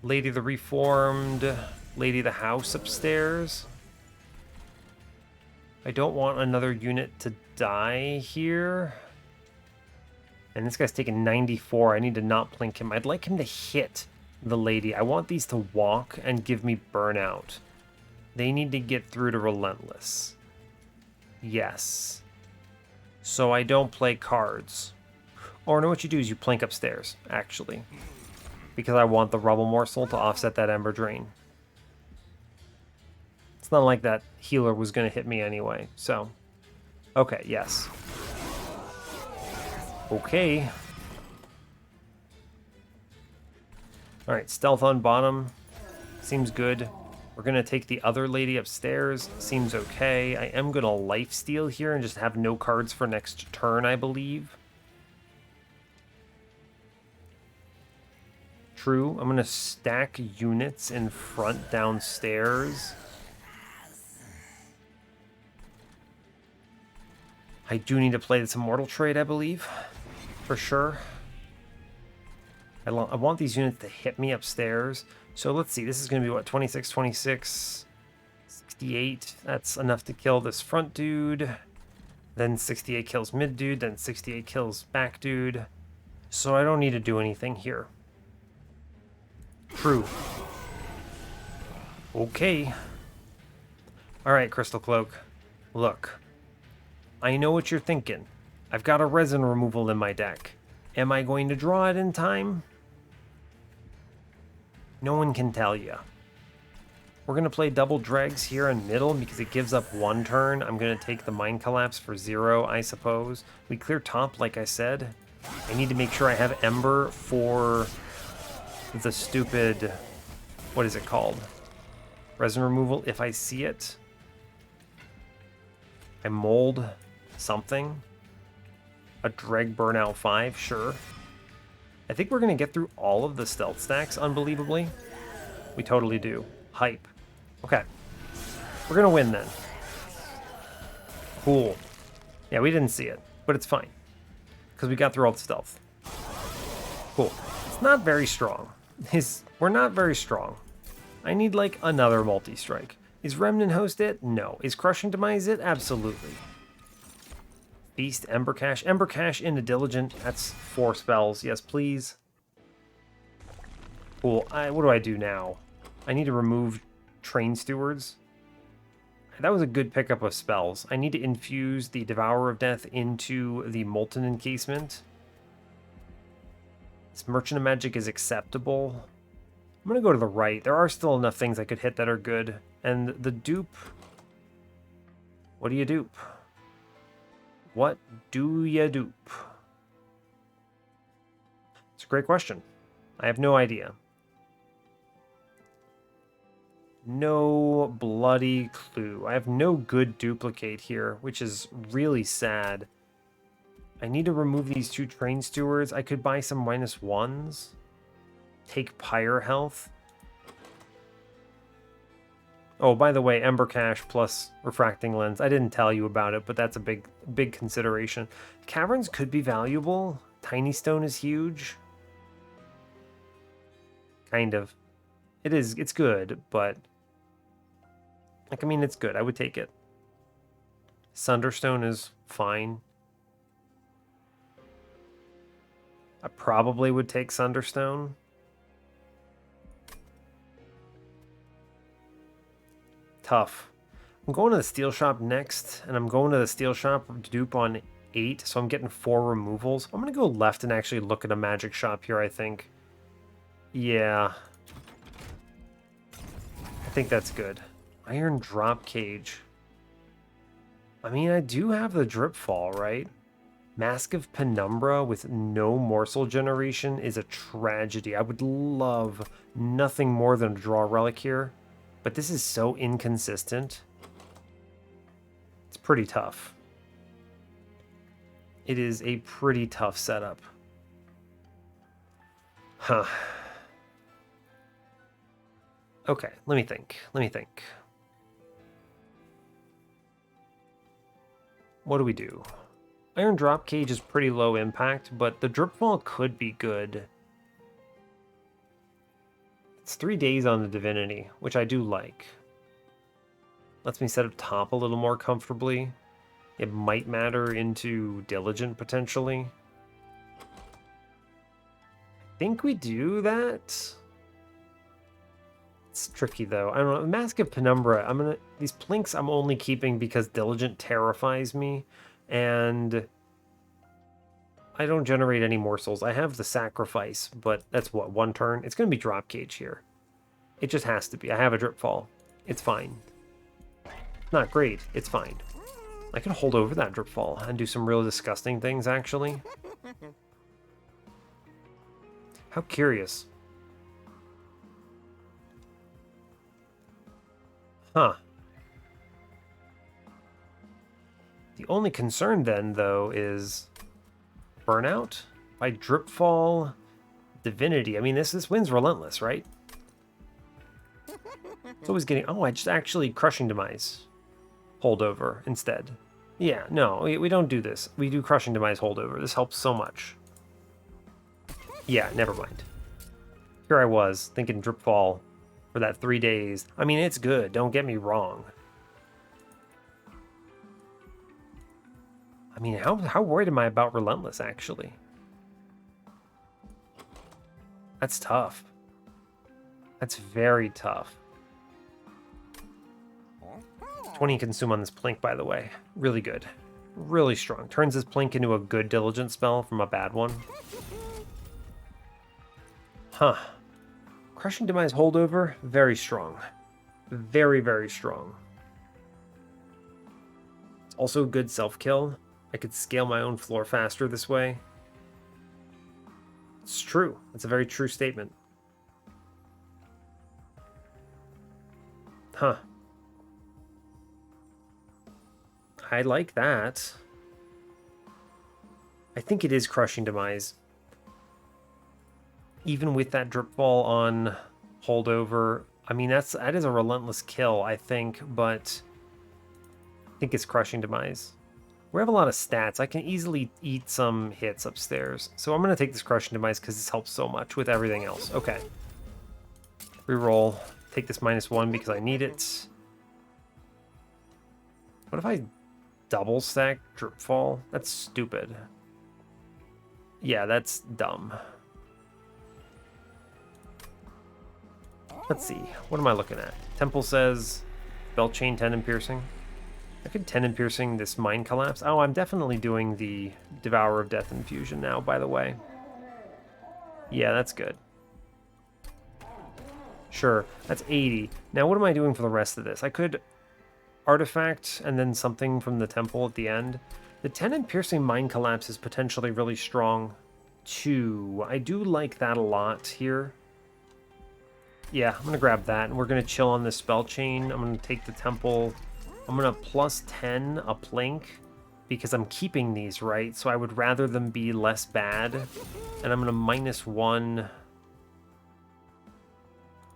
Lady the Reformed, Lady the House upstairs. I don't want another unit to die here. And this guy's taking 94. I need to not blink him. I'd like him to hit the lady. I want these to walk and give me burnout. They need to get through to Relentless. Yes. So I don't play cards. Or no, what you do is you plank upstairs, actually. Because I want the Rubble Morsel to offset that Ember Drain. It's not like that healer was going to hit me anyway, so... Okay, yes. Okay. Alright, stealth on bottom. Seems good. We're going to take the other lady upstairs. Seems okay. I am going to lifesteal here and just have no cards for next turn, I believe. True. I'm going to stack units in front downstairs. I do need to play this Immortal Trade, I believe. For sure. I want these units to hit me upstairs. So let's see. This is going to be, what, 26, 26, 68. That's enough to kill this front dude. Then 68 kills mid dude. Then 68 kills back dude. So I don't need to do anything here. True. Okay. Alright, Crystal Cloak. Look. I know what you're thinking. I've got a resin removal in my deck. Am I going to draw it in time? No one can tell you. We're going to play double dregs here in middle because it gives up 1 turn. I'm going to take the Mind Collapse for 0, I suppose. We clear top, like I said. I need to make sure I have Ember for the stupid... What is it called? Resin removal, if I see it. I mold something. A Dreg Burnout 5, sure. I think we're going to get through all of the stealth stacks, unbelievably. We totally do. Hype. Okay. We're going to win then. Cool. Yeah, we didn't see it, but it's fine. Because we got through all the stealth. Cool. It's not very strong. We're not very strong. I need, like, another multi-strike. Is Remnant Host it? No. Is Crushing Demise it? Absolutely. Feast, Ember Cache. Ember Cache into Diligent. That's 4 spells. Yes, please. Cool. What do I do now? I need to remove Train Stewards. That was a good pickup of spells. I need to infuse the Devourer of Death into the Molten Encasement. This Merchant of Magic is acceptable. I'm going to go to the right. There are still enough things I could hit that are good. And the dupe... What do you dupe? What do you dupe? It's a great question. I have no idea. No bloody clue. I have no good duplicate here, which is really sad. I need to remove these 2 Train Stewards. I could buy some -1s. Take Pyre health. Oh, by the way, Ember Cache plus Refracting Lens. I didn't tell you about it, but that's a big consideration. Caverns could be valuable. Tiny Stone is huge. Kind of. It is. It's good, but... Like, I mean, it's good. I would take it. Sunderstone is fine. I probably would take Sunderstone. Tough. I'm going to the Steel Shop next, and I'm going to the Steel Shop to dupe on 8, so I'm getting 4 removals. I'm going to go left and actually look at a magic shop here, I think. Yeah. I think that's good. Iron Drop Cage. I mean, I do have the Drip Fall, right? Mask of Penumbra with no morsel generation is a tragedy. I would love nothing more than to draw a relic here. But this is so inconsistent. It's pretty tough. It is a pretty tough setup. Huh. Okay, let me think. What do we do? Iron Drop Cage is pretty low impact, but the Drip Fall could be good. It's 3 days on the Divinity, which I do like. Lets me set up top a little more comfortably. It might matter into Diligent, potentially. I think we do that. It's tricky, though. I don't know. Mask of Penumbra, these plinks I'm only keeping because Diligent terrifies me, and I don't generate any morsels. I have the Sacrifice, but that's what, 1 turn? It's going to be Drop Cage here. It just has to be. I have a Drip Fall. It's fine. Not great. It's fine. I can hold over that Drip Fall and do some real disgusting things, actually. How curious. Huh. The only concern then, though, is Burnout by Drip Fall, Divinity. I mean, this wins Relentless, right? It's always getting... Oh, I just actually Crushing Demise. Holdover instead. Yeah, no, we don't do this. We do Crushing Demise Holdover. This helps so much. Yeah, never mind. Here I was, thinking Drip Fall for that 3 days. I mean, it's good, don't get me wrong. I mean, how worried am I about Relentless, actually? That's tough. That's very tough. 20 consume on this Plink, by the way. Really good. Really strong. Turns this Plink into a good Diligent spell from a bad one. Huh. Crushing Demise Holdover, very strong. Very, very strong. It's also a good self-kill. I could scale my own floor faster this way. It's true. It's a very true statement. Huh. I like that. I think it is Crushing Demise. Even with that drip fall on holdover, I mean, that is a relentless kill, I think, but I think it's Crushing Demise. We have a lot of stats. I can easily eat some hits upstairs. So I'm going to take this Crushing Demise because this helps so much with everything else. Okay. Reroll. Take this -1 because I need it. What if I double stack Drip Fall? That's stupid. Yeah, that's dumb. Let's see. What am I looking at? Temple says Belt Chain, Tendon Piercing. I could Tendon Piercing this Mind Collapse. Oh, I'm definitely doing the Devourer of Death Infusion now, by the way. Yeah, that's good. Sure, that's 80. Now, what am I doing for the rest of this? I could Artifact and then something from the Temple at the end. The Tendon Piercing Mind Collapse is potentially really strong, too. I do like that a lot here. Yeah, I'm going to grab that, and we're going to chill on this Spell Chain. I'm going to take the Temple. I'm going to +10 a Plink, because I'm keeping these, right? So I would rather them be less bad. And I'm going to -1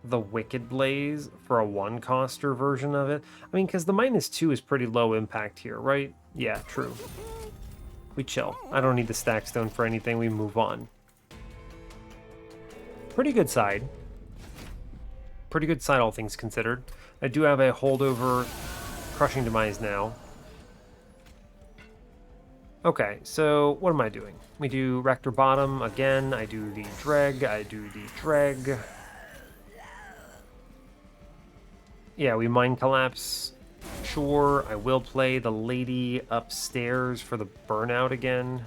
the Wicked Blaze for a 1-coster version of it. I mean, because the -2 is pretty low impact here, right? Yeah, true. We chill. I don't need the Stack Stone for anything. We move on. Pretty good side. Pretty good side, all things considered. I do have a holdover Crushing Demise now. Okay, so what am I doing? We do Rector Bottom again. I do the Dreg. I do the Dreg. Yeah, we Mind Collapse. Sure, I will play the Lady upstairs for the Burnout again.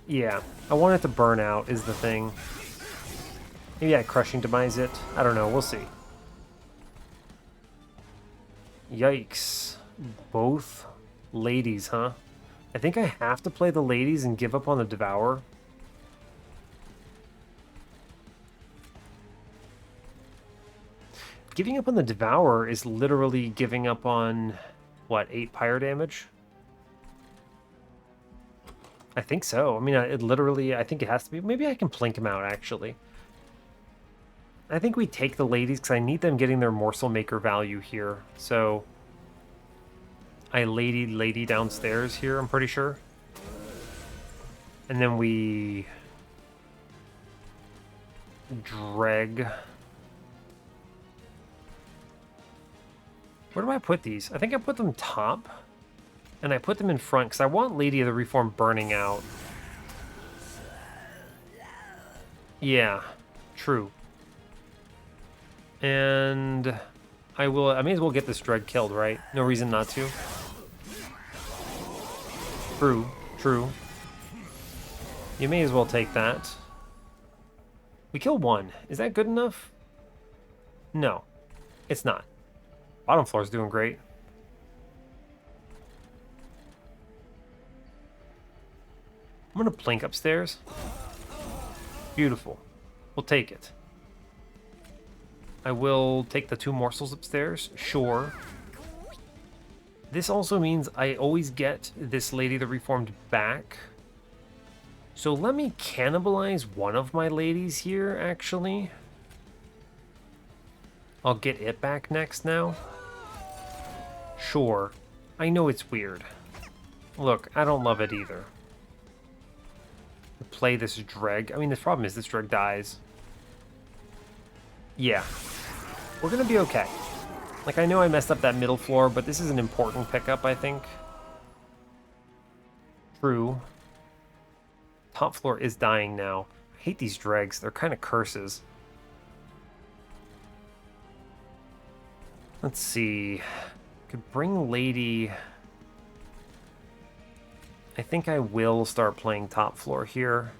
Yeah, I want it to burn out is the thing. Maybe I Crushing Demise it. I don't know, we'll see. Yikes. Both ladies, huh? I think I have to play the ladies and give up on the Devourer. Giving up on the Devourer is literally giving up on, what, 8 pyre damage? I think so. I mean, it literally, I think it has to be. Maybe I can plink him out, actually. I think we take the ladies because I need them getting their Morsel Maker value here. So I lady downstairs here, I'm pretty sure. And then we Dreg. Where do I put these? I think I put them top. And I put them in front because I want Lady of the Reform burning out. Yeah, true. And I may as well get this Dreg killed, right? No reason not to. True, true. You may as well take that. We kill 1. Is that good enough? No, it's not. Bottom floor's doing great. I'm gonna plink upstairs. Beautiful. We'll take it. I will take the 2 morsels upstairs. Sure. This also means I always get this Lady the Reformed back. So let me cannibalize one of my ladies here, actually. I'll get it back next now. Sure. I know it's weird. Look, I don't love it either. Play this Dreg. I mean, the problem is this Dreg dies. Yeah. We're gonna be okay. Like, I know I messed up that middle floor, but this is an important pickup, I think. True. Top floor is dying now. I hate these Dregs. They're kind of curses. Let's see. Could bring Lady... I think I will start playing top floor here.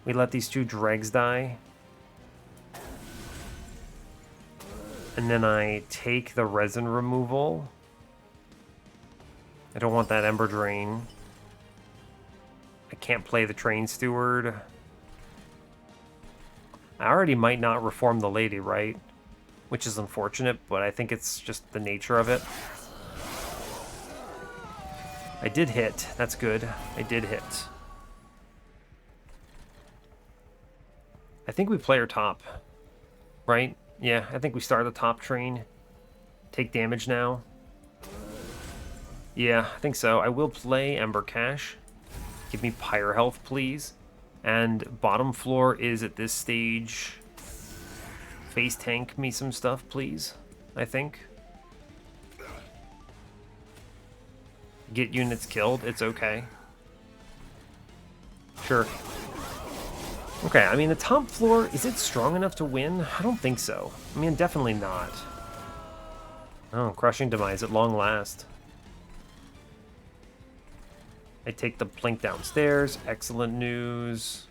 We let these 2 Dregs die. And then I take the resin removal. I don't want that Ember Drain. I can't play the Train Steward. I already might not reform the Lady, right? Which is unfortunate, but I think it's just the nature of it. I did hit. That's good. I did hit. I think we play our top. Right? Yeah, I think we start the top train. Take damage now. Yeah, I think so. I will play Ember Cache. Give me Pyre Health, please. And bottom floor is at this stage... Face tank me some stuff, please. I think. Get units killed. It's okay. Sure. Okay, I mean, the top floor, is it strong enough to win? I don't think so. I mean, definitely not. Oh, Crushing Demise at long last. I take the Blink downstairs. Excellent news.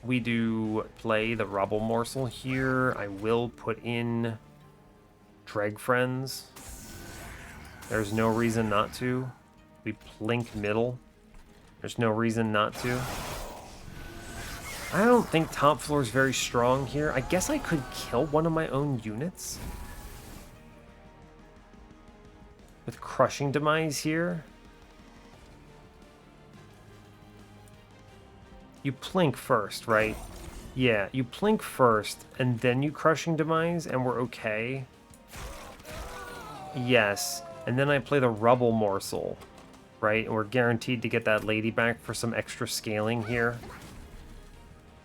We do play the Rubble Morsel here. I will put in Dreg Friends. There's no reason not to. We plink middle. There's no reason not to. I don't think top floor is very strong here. I guess I could kill one of my own units. With Crushing Demise here. You plink first, right? Yeah, you plink first, and then you Crushing Demise, and we're okay. Yes, and then I play the Rubble Morsel, right? And we're guaranteed to get that lady back for some extra scaling here.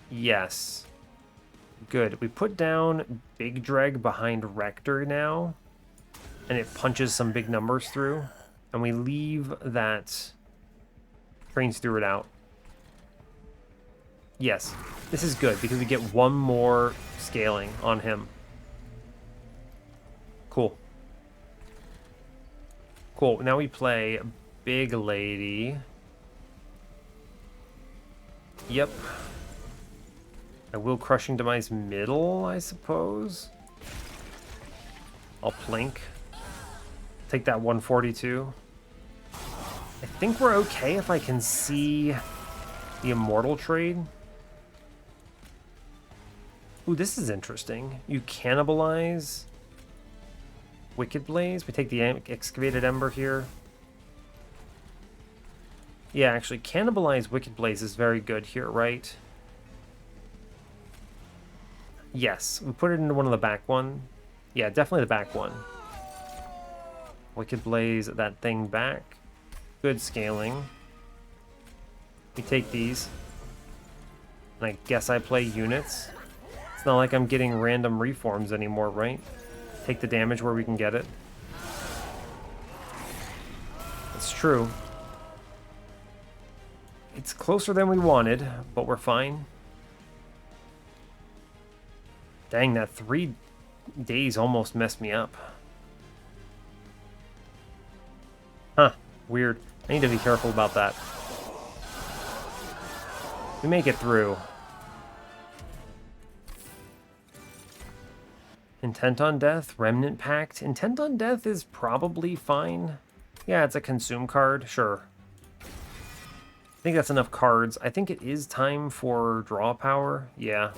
Yes. Good. We put down Big Dreg behind Rector now, and it punches some big numbers through, and we leave that Train Steward out. Yes, this is good because we get one more scaling on him. Cool. Cool, now we play Big Lady. Yep. I will Crushing Demise middle, I suppose. I'll plink. Take that 142. I think we're okay if I can see the Immortal trade. Ooh, this is interesting. You cannibalize Wicked Blaze. We take the Excavated Ember here. Yeah, actually, cannibalize Wicked Blaze is very good here, right? Yes, we put it into one of the back one. Yeah, definitely the back one. Wicked Blaze that thing back. Good scaling. We take these. And I guess I play units. It's not like I'm getting random reforms anymore, right? Take the damage where we can get it. It's true. It's closer than we wanted, but we're fine. Dang, that 3 days almost messed me up. Huh, weird. I need to be careful about that. We make it through. Intent on Death, Remnant Pact. Intent on Death is probably fine. Yeah, it's a consume card, sure. I think that's enough cards. I think it is time for draw power. Yeah.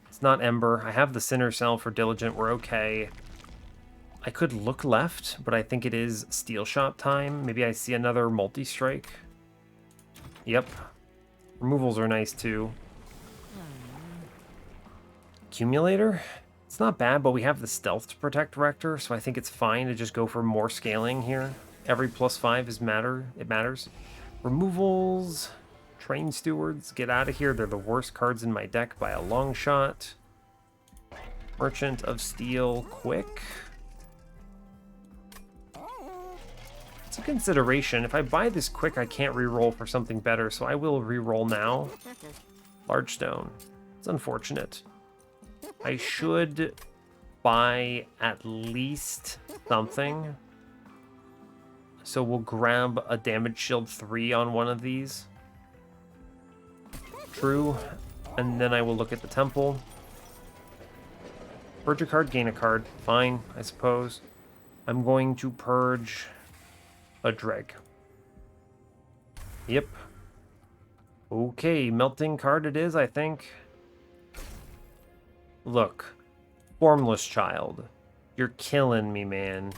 It's not Ember. I have the Sinner Cell for Diligent. We're okay. I could look left, but I think it is Steel Shot time. Maybe I see another multi-strike. Yep. Removals are nice too. Accumulator? It's not bad, but we have the Stealth to protect Rector, so I think it's fine to just go for more scaling here. Every +5 is it matters. Removals, Train Stewards, get out of here. They're the worst cards in my deck by a long shot. Merchant of Steel, quick. It's a consideration. If I buy this quick, I can't reroll for something better, so I will reroll now. Large Stone. It's unfortunate. I should buy at least something. So we'll grab a Damage Shield 3 on one of these. True. And then I will look at the Temple. Purge a card, gain a card. Fine, I suppose. I'm going to purge a Dreg. Yep. Okay, melting card it is, I think. Look, Formless Child. You're killing me, man.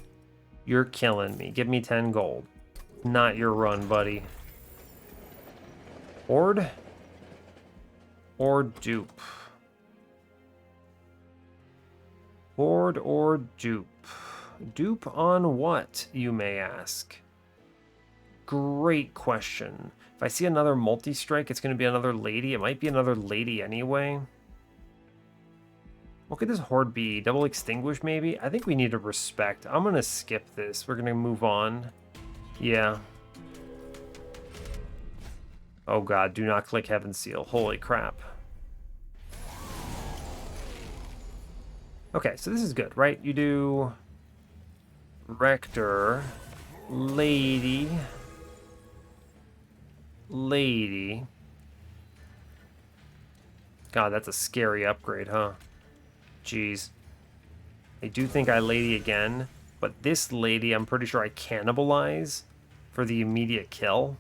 You're killing me. Give me 10 gold. Not your run, buddy. Horde? Or dupe? Horde or dupe? Dupe on what, you may ask? Great question. If I see another multi-strike, it's going to be another lady. It might be another lady anyway. What could this horde be? Double extinguish, maybe? I think we need to respect. I'm going to skip this. We're going to move on. Yeah. Oh god, do not click Heaven Seal. Holy crap. Okay, so this is good, right? You do Rector, Lady, Lady. God, that's a scary upgrade, huh? Jeez. I do think I Lady again, but this Lady I'm pretty sure I cannibalize for the immediate kill.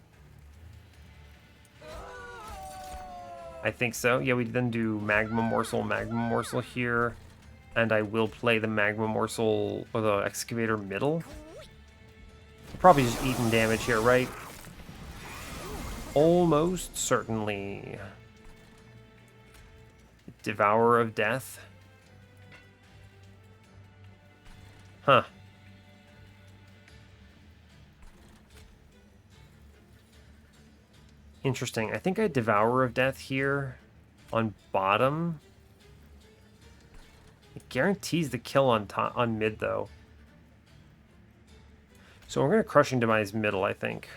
I think so. Yeah, we then do Magma Morsel here. And I will play the Magma Morsel or the Excavator middle. Probably just eating damage here, right? Almost certainly. Devourer of Death. Huh. Interesting. I think I Devourer of Death here on bottom. It guarantees the kill on top, on mid, though. So we're going to Crushing Demise middle, I think.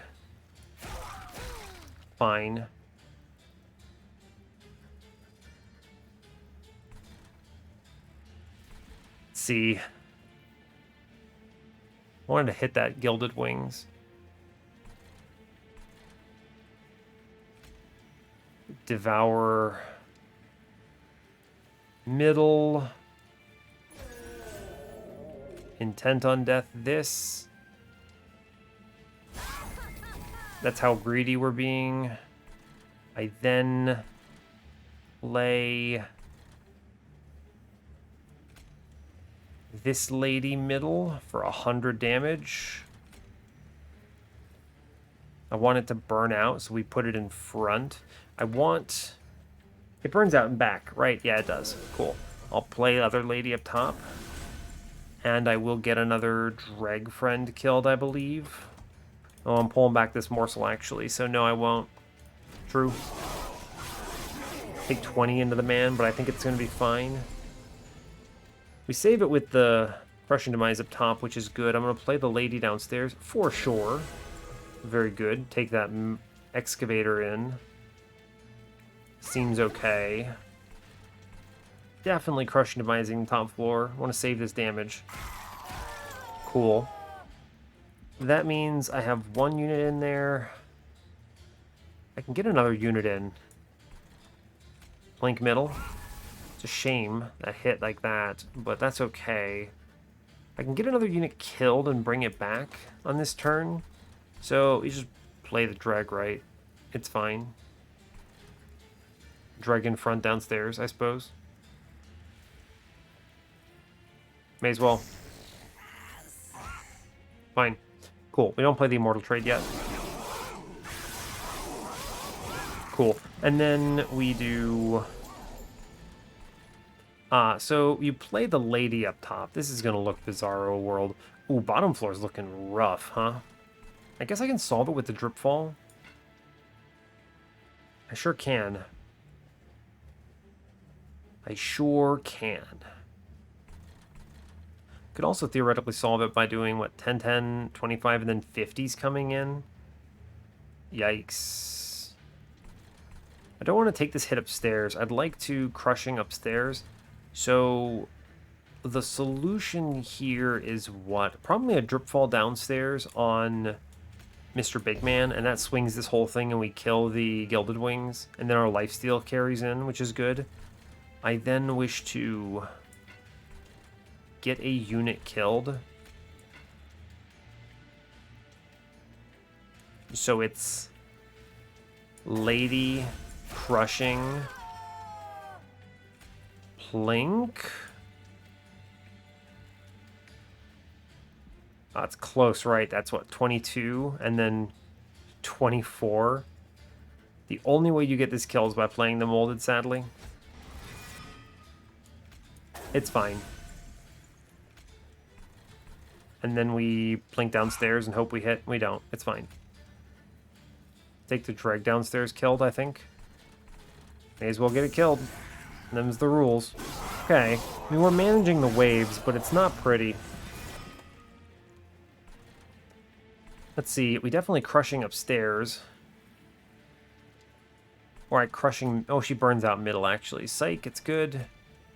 Fine. Let's see. I wanted to hit that Gilded Wings. Devour middle. Intent on Death this. That's how greedy we're being. I then lay this lady middle for 100 damage. I want it to burn out, so we put it in front. I want... It burns out and back, right? Yeah, it does. Cool. I'll play other lady up top. And I will get another Dreg friend killed, I believe. Oh, I'm pulling back this morsel, actually, so no, I won't. True. Take 20 into the man, but I think it's going to be fine. We save it with the Crushing Demise up top, which is good. I'm going to play the lady downstairs, for sure. Very good. Take that excavator in. Seems okay. Definitely Crushing Demising top floor. I want to save this damage. Cool. That means I have one unit in there. I can get another unit in. Blink middle. It's a shame that hit like that, but that's okay. I can get another unit killed and bring it back on this turn. So you just play the Dreg, right? It's fine. Dreg in front downstairs, I suppose. May as well. Fine. Cool. We don't play the Immortal trade yet. Cool. And then we do... so you play the lady up top. This is going to look Bizarro World. Ooh, bottom floor is looking rough, huh? I guess I can solve it with the Drip Fall. I sure can. I sure can. Could also theoretically solve it by doing, what, 10, 10, 25, and then 50s coming in? Yikes. I don't want to take this hit upstairs. I'd like to Crushing upstairs. So the solution here is what? Probably a Drip Fall downstairs on Mr. Big Man, and that swings this whole thing and we kill the Gilded Wings. And then our Lifesteal carries in, which is good. I then wish to get a unit killed. So it's Lady, Crushing, Plink. It's close, right? That's what, 22 and then 24. The only way you get this kill is by playing the molded, sadly. It's fine. And then we plink downstairs and hope we hit. We don't. It's fine. Take the dreg downstairs killed, I think. May as well get it killed. Them's the rules. Okay. I mean, we're managing the waves, but it's not pretty. Let's see. We definitely crushing upstairs. Alright, crushing... Oh, she burns out middle, actually. Psych, it's good.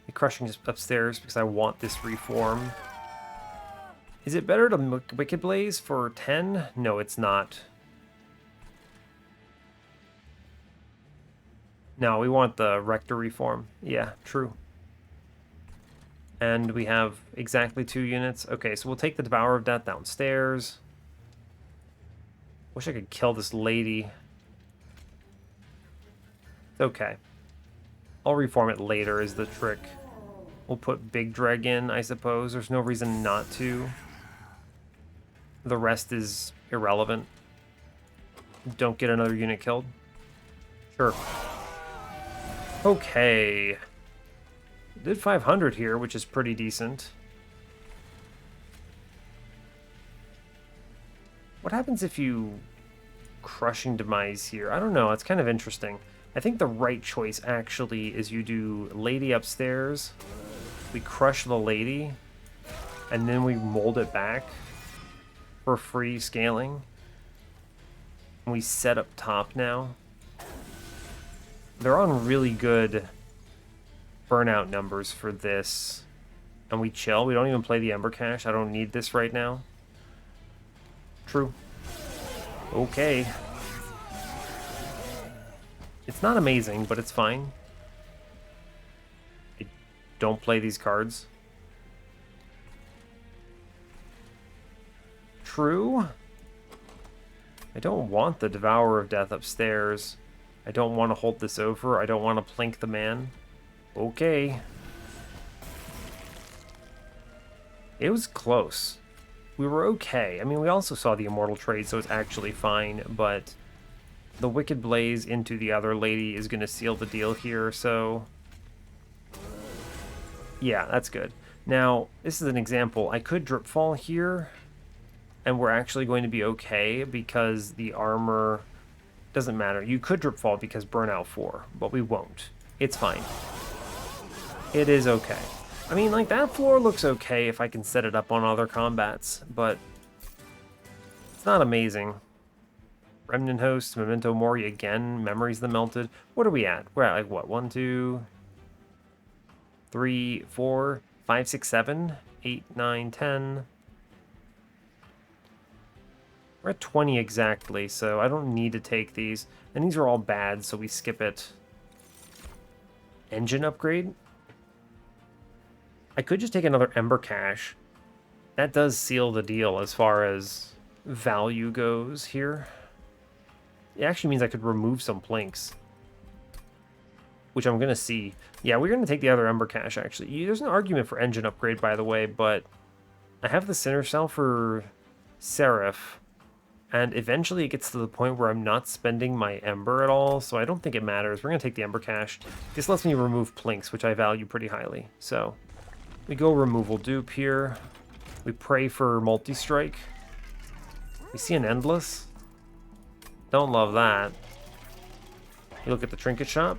We're crushing upstairs because I want this reform. Is it better to Wicked Blaze for 10? No, it's not. No, we want the Rector reform. Yeah, true. And we have exactly 2 units. Okay, so we'll take the Devourer of Death downstairs. Wish I could kill this lady. It's okay. I'll reform it later is the trick. We'll put Big Dreg in, I suppose. There's no reason not to. The rest is irrelevant. Don't get another unit killed. Sure. Okay. Did 500 here, which is pretty decent. What happens if you crushing demise here? I don't know. It's kind of interesting. I think the right choice actually is you do lady upstairs. We crush the lady, and then we mold it back for free scaling. And we set up top now. They're on really good burnout numbers for this. And we chill. We don't even play the Ember Cache. I don't need this right now. True. Okay. It's not amazing, but it's fine. I don't play these cards. True. I don't want the Devourer of Death upstairs. I don't want to hold this over. I don't want to plink the man. Okay. It was close. We were okay. I mean, we also saw the Immortal trade, so it's actually fine, but the Wicked Blaze into the other lady is going to seal the deal here, so yeah, that's good. Now, this is an example. I could Drip Fall here, and we're actually going to be okay because the armor doesn't matter. You could Drip Fall because Burnout 4, but we won't. It's fine. It is okay. I mean, like, that floor looks okay if I can set it up on other combats, but it's not amazing. Remnant Host, Memento Mori again, Memories the Melted. What are we at? We're at, like, what? 1, 2, 3, 4, 5, 6, 7, 8, 9, 10. We're at 20 exactly, so I don't need to take these. And these are all bad, so we skip it. Engine upgrade? I could just take another Ember Cache. That does seal the deal as far as value goes here. It actually means I could remove some plinks, which I'm going to see. Yeah, we're going to take the other Ember Cache, actually. There's an argument for engine upgrade, by the way, but I have the Sinner Cell for Seraph, and eventually it gets to the point where I'm not spending my Ember at all, so I don't think it matters. We're going to take the Ember Cache. This lets me remove plinks, which I value pretty highly, so we go removal dupe here. We pray for multi-strike. We see an endless. Don't love that. You look at the trinket shop.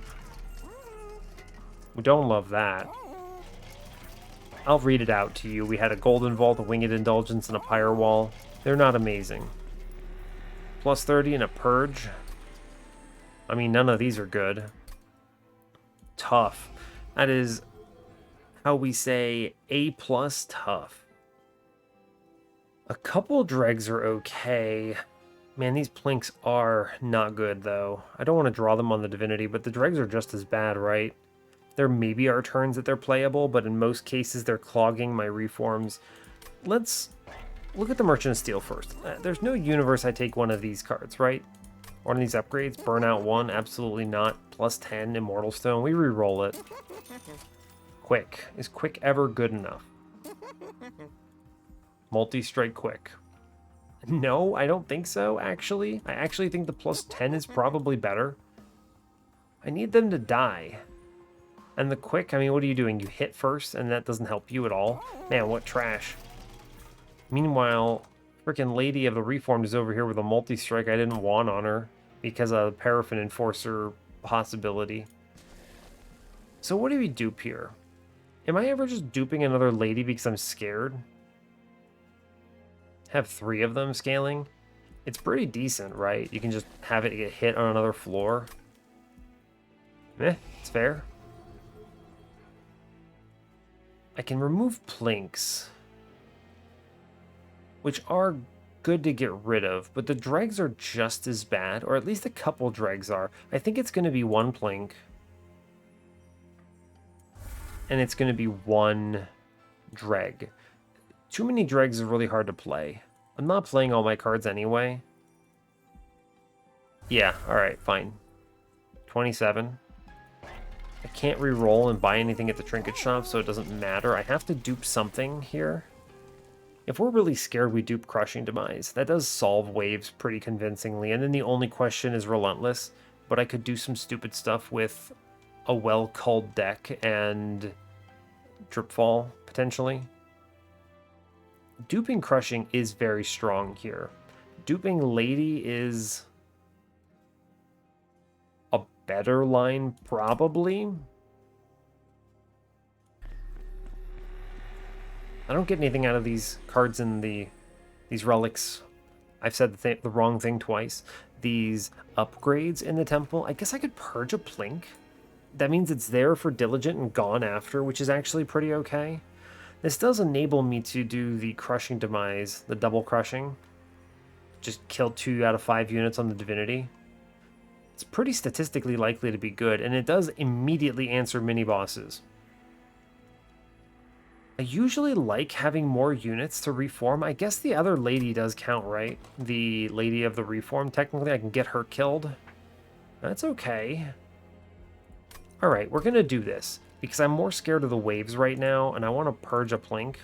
We don't love that. I'll read it out to you. We had a golden vault, a winged indulgence, and a pyre wall. They're not amazing. Plus 30 and a purge. I mean, none of these are good. Tough. That is how we say A+ tough. A couple dregs are okay. Man, these plinks are not good, though. I don't want to draw them on the Divinity, but the dregs are just as bad, right? There maybe are turns that they're playable, but in most cases they're clogging my reforms. Let's look at the Merchant of Steel first. There's no universe I take one of these cards, right? One of these upgrades. Burnout 1, absolutely not. Plus 10, Immortal Stone. We re-roll it. Quick. Is quick ever good enough? Multi-strike quick. No, I don't think so, actually. I actually think the plus 10 is probably better. I need them to die. And the quick, I mean, what are you doing? You hit first, and that doesn't help you at all? Man, what trash. Meanwhile, freaking Lady of the Reformed is over here with a multi-strike I didn't want on her because of the Paraffin Enforcer possibility. So what do we dupe here? Am I ever just duping another lady because I'm scared? Have 3 of them scaling? It's pretty decent, right? You can just have it get hit on another floor. It's fair. I can remove plinks, which are good to get rid of, but the dregs are just as bad, or at least a couple dregs are. I think it's going to be 1 plink. And it's going to be 1 dreg. Too many dregs is really hard to play. I'm not playing all my cards anyway. Yeah, alright, fine. 27. I can't re-roll and buy anything at the trinket shop, so it doesn't matter. I have to dupe something here. If we're really scared, we dupe Crushing Demise. That does solve waves pretty convincingly, and then the only question is Relentless, but I could do some stupid stuff with a well-culled deck and Dripfall, potentially. Duping Crushing is very strong here. Duping Lady is a better line, probably. I don't get anything out of these cards in these relics. I've said the wrong thing twice. These upgrades in the temple. I guess I could purge a plink. That means it's there for Diligent and gone after, which is actually pretty okay. This does enable me to do the Crushing Demise, the double crushing. Just kill 2 out of 5 units on the Divinity. It's pretty statistically likely to be good, and it does immediately answer mini-bosses. I usually like having more units to reform. I guess the other lady does count, right? The Lady of the Reform, technically I can get her killed. That's okay. Alright, we're gonna do this, because I'm more scared of the waves right now, and I want to purge a plink.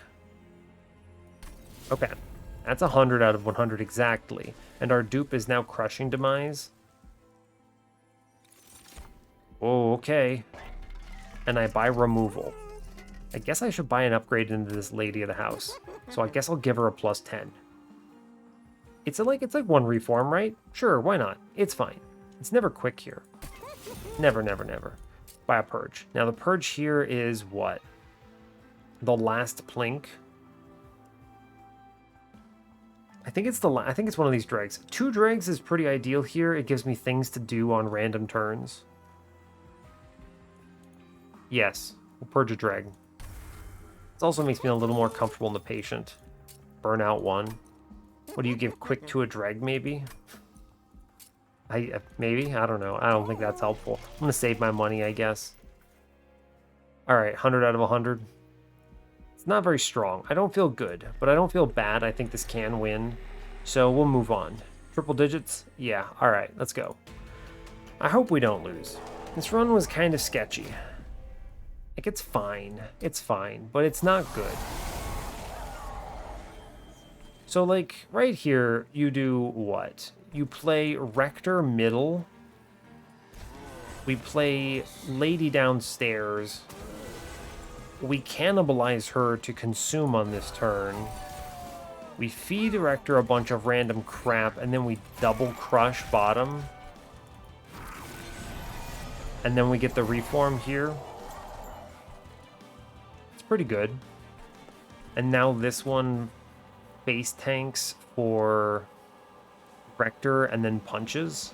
Okay, that's 100 out of 100 exactly. And our dupe is now Crushing Demise. Oh, okay. And I buy removal. I guess I should buy an upgrade into this Lady of the House. So I guess I'll give her a plus 10. It's like 1 reform, right? Sure, why not? It's fine. It's never quick here. Never, never, never. Buy a purge. Now the purge here is what? The last plink. I think it's one of these dregs. 2 dregs is pretty ideal here. It gives me things to do on random turns. Yes, we'll purge a dreg. This also makes me a little more comfortable in the patient. Burn out 1. What do you give? Quick to a dreg, maybe? Maybe? I don't know. I don't think that's helpful. I'm going to save my money, I guess. Alright, 100 out of 100. It's not very strong. I don't feel good, but I don't feel bad. I think this can win. So we'll move on. Triple digits? Yeah, alright, let's go. I hope we don't lose. This run was kind of sketchy. Like, it's fine, but it's not good. So, like, right here, you do what? You play Rector middle. We play Lady downstairs. We cannibalize her to consume on this turn. We feed Rector a bunch of random crap, and then we double crush bottom. And then we get the reform here. Pretty good. And now this one base tanks for Rector and then punches.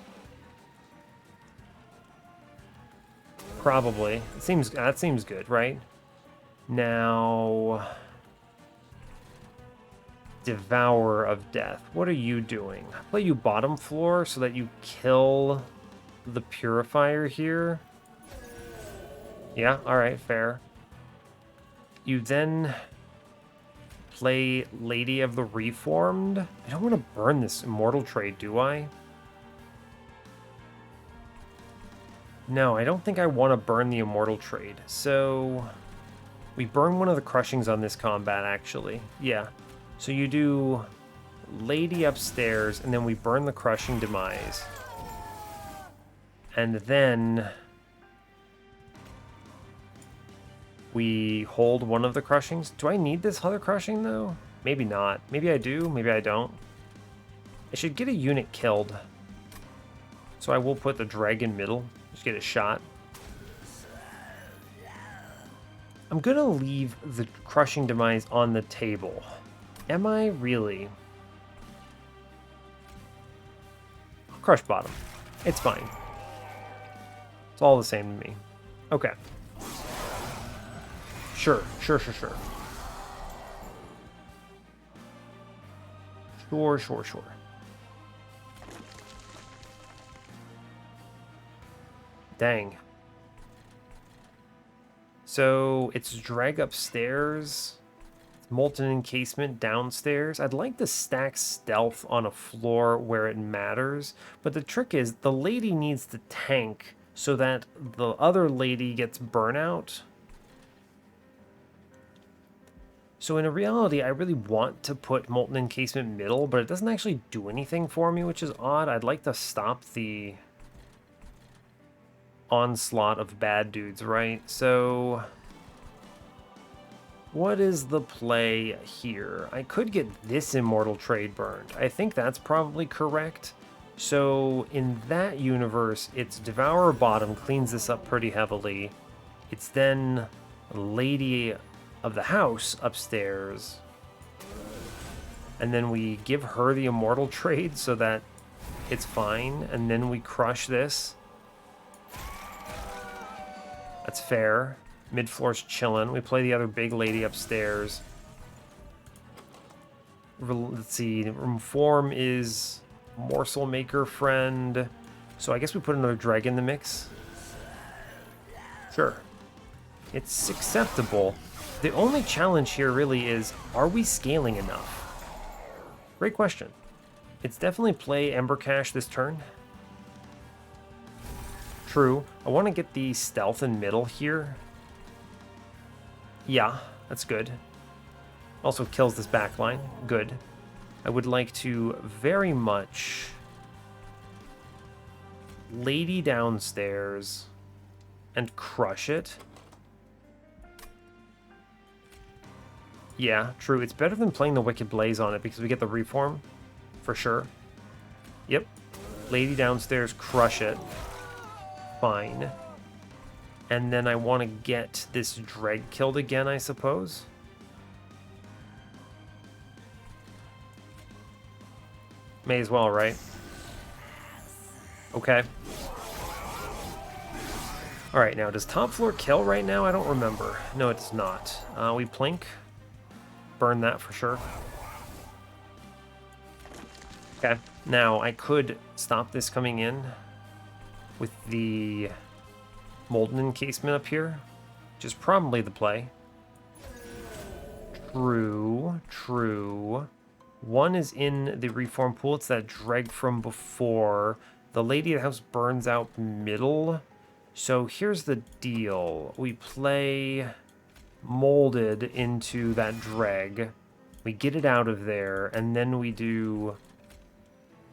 Probably. That seems good, right? Now Devourer of Death. What are you doing? I play you bottom floor so that you kill the Purifier here. Yeah, alright, fair. You then play Lady of the Reformed. I don't want to burn this Immortal Trade, do I? No, I don't think I want to burn the Immortal Trade. So we burn one of the Crushings on this combat, actually. Yeah. So you do Lady upstairs, and then we burn the Crushing Demise. And then we hold one of the Crushings. Do I need this other Crushing, though? Maybe not. Maybe I do, maybe I don't. I should get a unit killed. So I will put the Dragon middle. Just get a shot. I'm gonna leave the Crushing Demise on the table. Am I really? I'll crush bottom. It's fine. It's all the same to me. Okay. Sure. Sure. Dang. So it's drag upstairs, molten encasement downstairs. I'd like to stack stealth on a floor where it matters, but the trick is the lady needs to tank so that the other lady gets burnout. So in reality, I really want to put molten encasement middle, but it doesn't actually do anything for me, which is odd. I'd like to stop the onslaught of bad dudes, right? So what is the play here? I could get this Immortal Trade burned. I think that's probably correct. So in that universe, it's Devour bottom, cleans this up pretty heavily. It's then Lady of the House upstairs. And then we give her the Immortal Trade so that it's fine. And then we crush this. That's fair. Mid-floor's chillin'. We play the other big lady upstairs. Let's see. Reform is Morsel Maker friend. So I guess we put another dragon in the mix. Sure. It's acceptable. The only challenge here really is, are we scaling enough? Great question. It's definitely play Ember Cache this turn. True. I want to get the stealth in middle here. Yeah, that's good. Also kills this backline. Good. I would like to very much lady downstairs and crush it. Yeah, true. It's better than playing the Wicked Blaze on it because we get the reform for sure. Yep. Lady downstairs, crush it. Fine. And then I want to get this Dreg killed again, I suppose. May as well, right? Okay. Alright, now, does top floor kill right now? I don't remember. No, it does not. We plink. Burn that for sure. Okay. Now, I could stop this coming in with the Molten Encasement up here, which is probably the play. True, true. One is in the reform pool. It's that dreg from before. The Lady of the House burns out middle. So here's the deal. We play molded into that dreg. We get it out of there, and then we do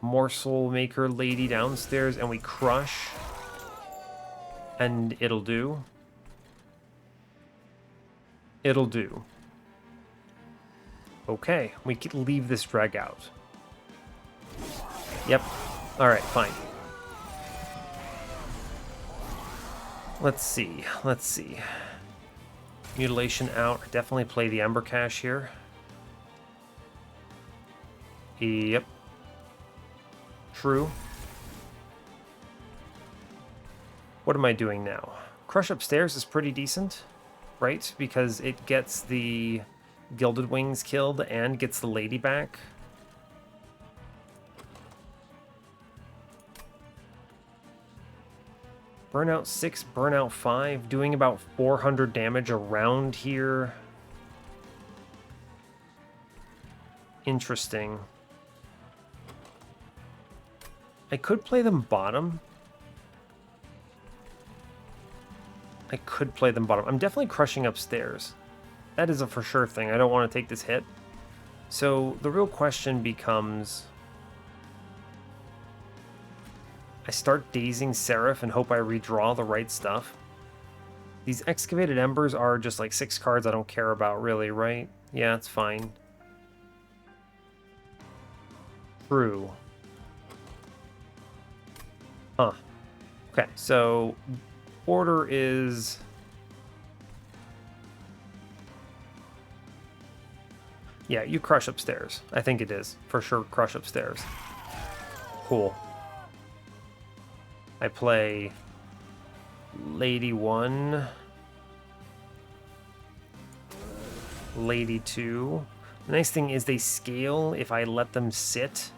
Morsel Maker Lady downstairs, and we crush. And it'll do. It'll do. Okay, we can leave this drag out. Yep. Alright, fine. Let's see. Let's see. Mutilation out. Definitely play the Ember Cache here. Yep. True. What am I doing now? Crush upstairs is pretty decent, right? Because it gets the Gilded Wings killed and gets the lady back. Burnout 6, Burnout 5, doing about 400 damage around here. Interesting. I could play them bottom. I could play them bottom. I'm definitely crushing upstairs. That is a for sure thing. I don't want to take this hit. So the real question becomes, I start dazing Seraph and hope I redraw the right stuff. These excavated embers are just like 6 cards I don't care about really, right? Yeah, it's fine. True. Huh. Okay, so order is... Yeah, you crush upstairs. I think it is. For sure, crush upstairs. Cool. I play Lady 1. Lady 2. The nice thing is they scale if I let them sit.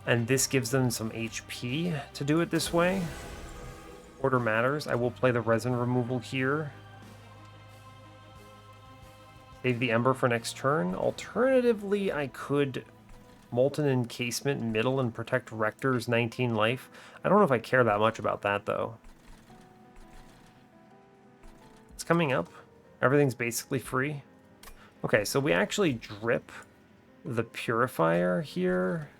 And this gives them some HP to do it this way. Order matters. I will play the resin removal here. Save the Ember for next turn. Alternatively, I could Molten Encasement middle and protect Rector's 19 life. I don't know if I care that much about that, though. It's coming up. Everything's basically free. Okay, so we actually drip the Purifier here.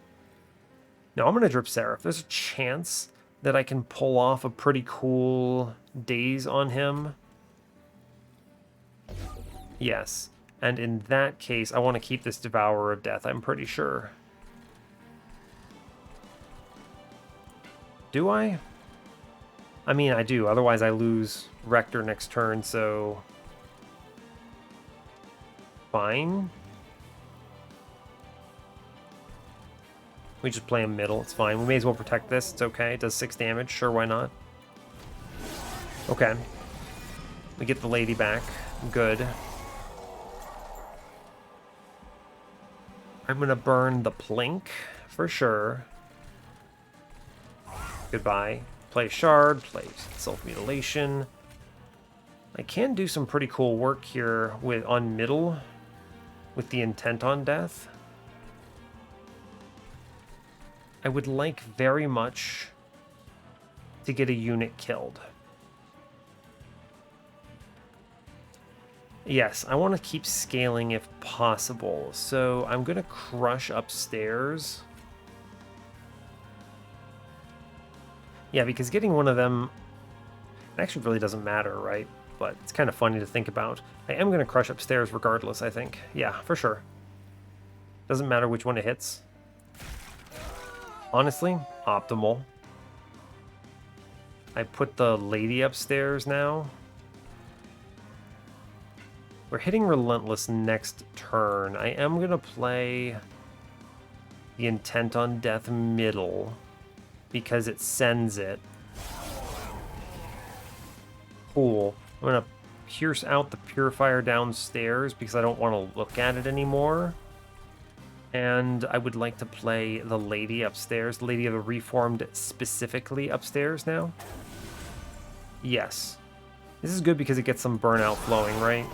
No, I'm going to drip Seraph. There's a chance that I can pull off a pretty cool daze on him. Yes. And in that case, I want to keep this Devourer of Death, I'm pretty sure. Do I? I mean, I do. Otherwise, I lose Rector next turn, so... Fine. We just play him middle. It's fine. We may as well protect this. It's okay. It does 6 damage. Sure, why not? Okay. We get the lady back. Good. I'm gonna burn the Plink for sure. Goodbye. Play Shard, play Self-Mutilation. I can do some pretty cool work here on middle with the Intent on Death. I would like very much to get a unit killed. Yes, I want to keep scaling if possible, so I'm going to crush upstairs. Yeah, because getting one of them actually really doesn't matter, right? But it's kind of funny to think about. I am going to crush upstairs regardless, I think. Yeah, for sure. Doesn't matter which one it hits. Honestly, optimal. I put the lady upstairs now. We're hitting Relentless next turn. I am going to play the Intent on Death middle because it sends it. Cool. I'm going to pierce out the Purifier downstairs because I don't want to look at it anymore. And I would like to play the lady upstairs, the Lady of the Reformed specifically upstairs now. Yes. This is good because it gets some burnout flowing, right?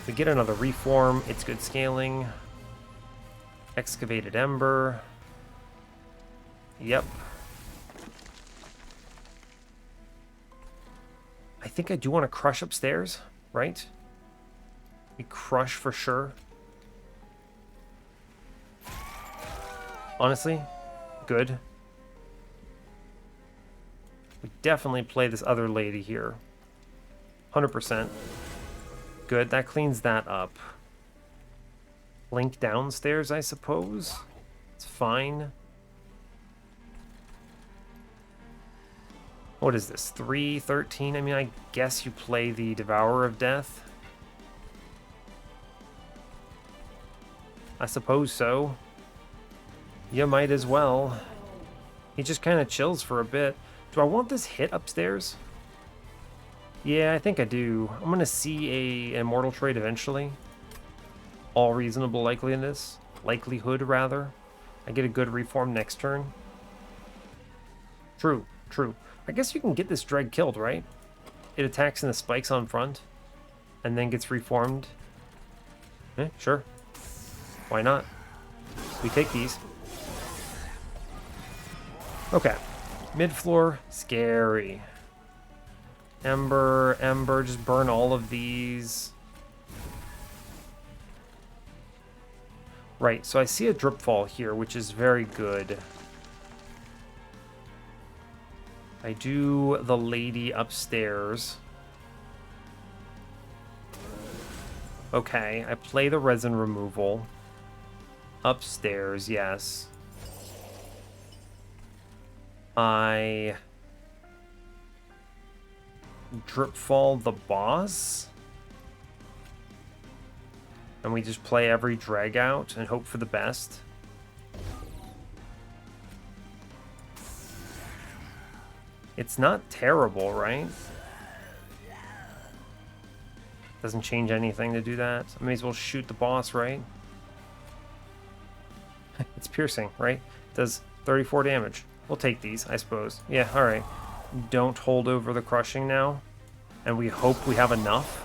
We get another Reform, it's good scaling. Excavated Ember. Yep. I think I do want to crush upstairs, right? We crush for sure. Honestly, good. We definitely play this other lady here. 100%. Good, that cleans that up. Link downstairs, I suppose. It's fine. What is this, 3/13? I mean, I guess you play the Devourer of Death. I suppose so. You might as well. He just kind of chills for a bit. Do I want this hit upstairs? Yeah, I think I do. I'm going to see an Immortal trade eventually. All reasonable likelihood, rather. I get a good Reform next turn. True, true. I guess you can get this Dread killed, right? It attacks in the spikes on front, and then gets Reformed. Sure. Why not? We take these. Okay. Mid-floor, scary. Ember, just burn all of these. Right, so I see a drip fall here, which is very good. I do the lady upstairs. Okay, I play the resin removal. Upstairs, yes. I drip fall the boss. And we just play every drag out and hope for the best. It's not terrible, right? Doesn't change anything to do that. I may as well shoot the boss, right? It's piercing, right? It does 34 damage. We'll take these, I suppose. Yeah, alright. Don't hold over the crushing now. And we hope we have enough.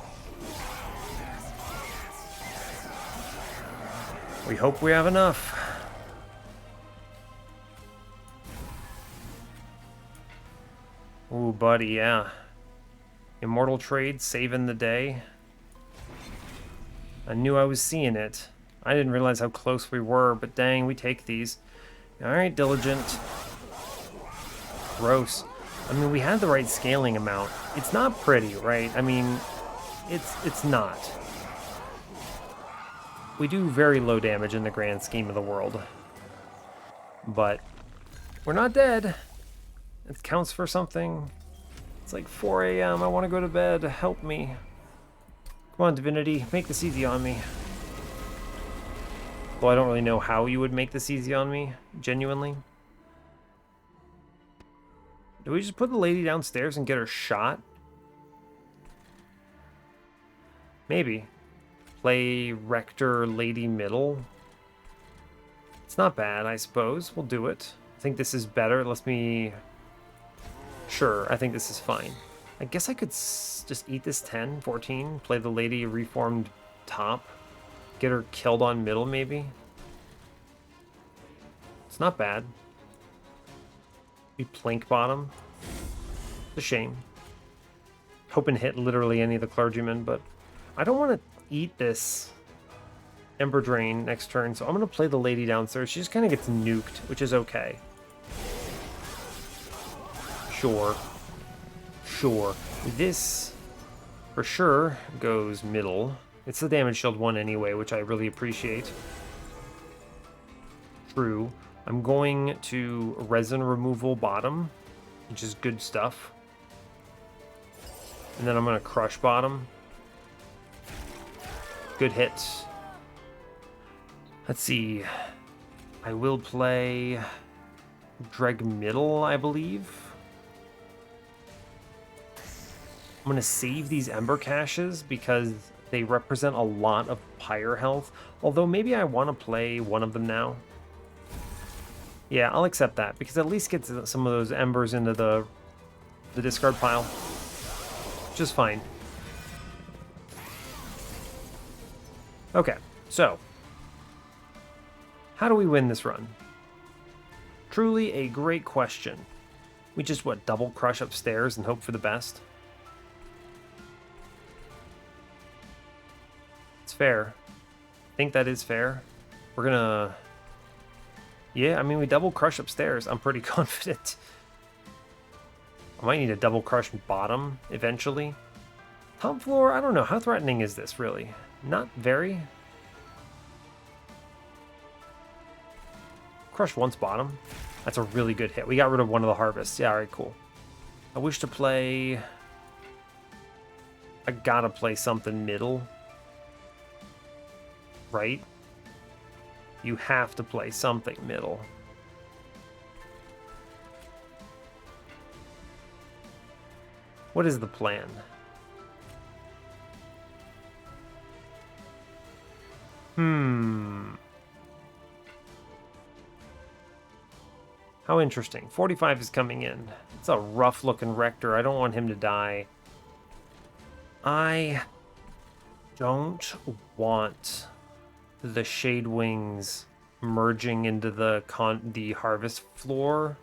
We hope we have enough. Ooh, buddy, yeah. Immortal Trade saving the day. I knew I was seeing it. I didn't realize how close we were, but dang, we take these. Alright, Diligent. Gross. I mean, we had the right scaling amount. It's not pretty, right? I mean, it's not. We do very low damage in the grand scheme of the world. But we're not dead. It counts for something. It's like 4 a.m. I want to go to bed. Help me. Come on, Divinity. Make this easy on me. Well, I don't really know how you would make this easy on me, genuinely. Do we just put the lady downstairs and get her shot? Maybe. Play Rector Lady Middle. It's not bad, I suppose. We'll do it. I think this is better. Let me... Sure, I think this is fine. I guess I could just eat this 10, 14, play the Lady Reformed top, get her killed on middle, maybe. It's not bad. We plink bottom. It's a shame. Hoping to hit literally any of the clergymen, but I don't want to eat this Ember Drain next turn, so I'm going to play the lady downstairs. She just kind of gets nuked, which is okay. Sure. Sure. This, for sure, goes middle. It's the damage shield one anyway, which I really appreciate. True. I'm going to resin removal bottom, which is good stuff. And then I'm going to crush bottom. Good hits. Let's see. I will play Dreg middle, I believe. I'm going to save these Ember Caches because they represent a lot of Pyre health. Although maybe I want to play one of them now. Yeah, I'll accept that because at least gets some of those Embers into the discard pile. Just fine. Okay, so how do we win this run? Truly a great question. We just, what, double crush upstairs and hope for the best? It's fair. I think that is fair. We're gonna... Yeah, I mean, we double crush upstairs. I'm pretty confident. I might need a double crush bottom eventually. Top floor, I don't know. How threatening is this, really? Not very. Crush once bottom. That's a really good hit. We got rid of one of the harvests. Yeah, alright, cool. I wish to play... I gotta play something middle. Right? You have to play something middle. What is the plan? How interesting. 45 is coming in. It's a rough-looking Rector. I don't want him to die. I don't want the Shade Wings merging into the harvest floor.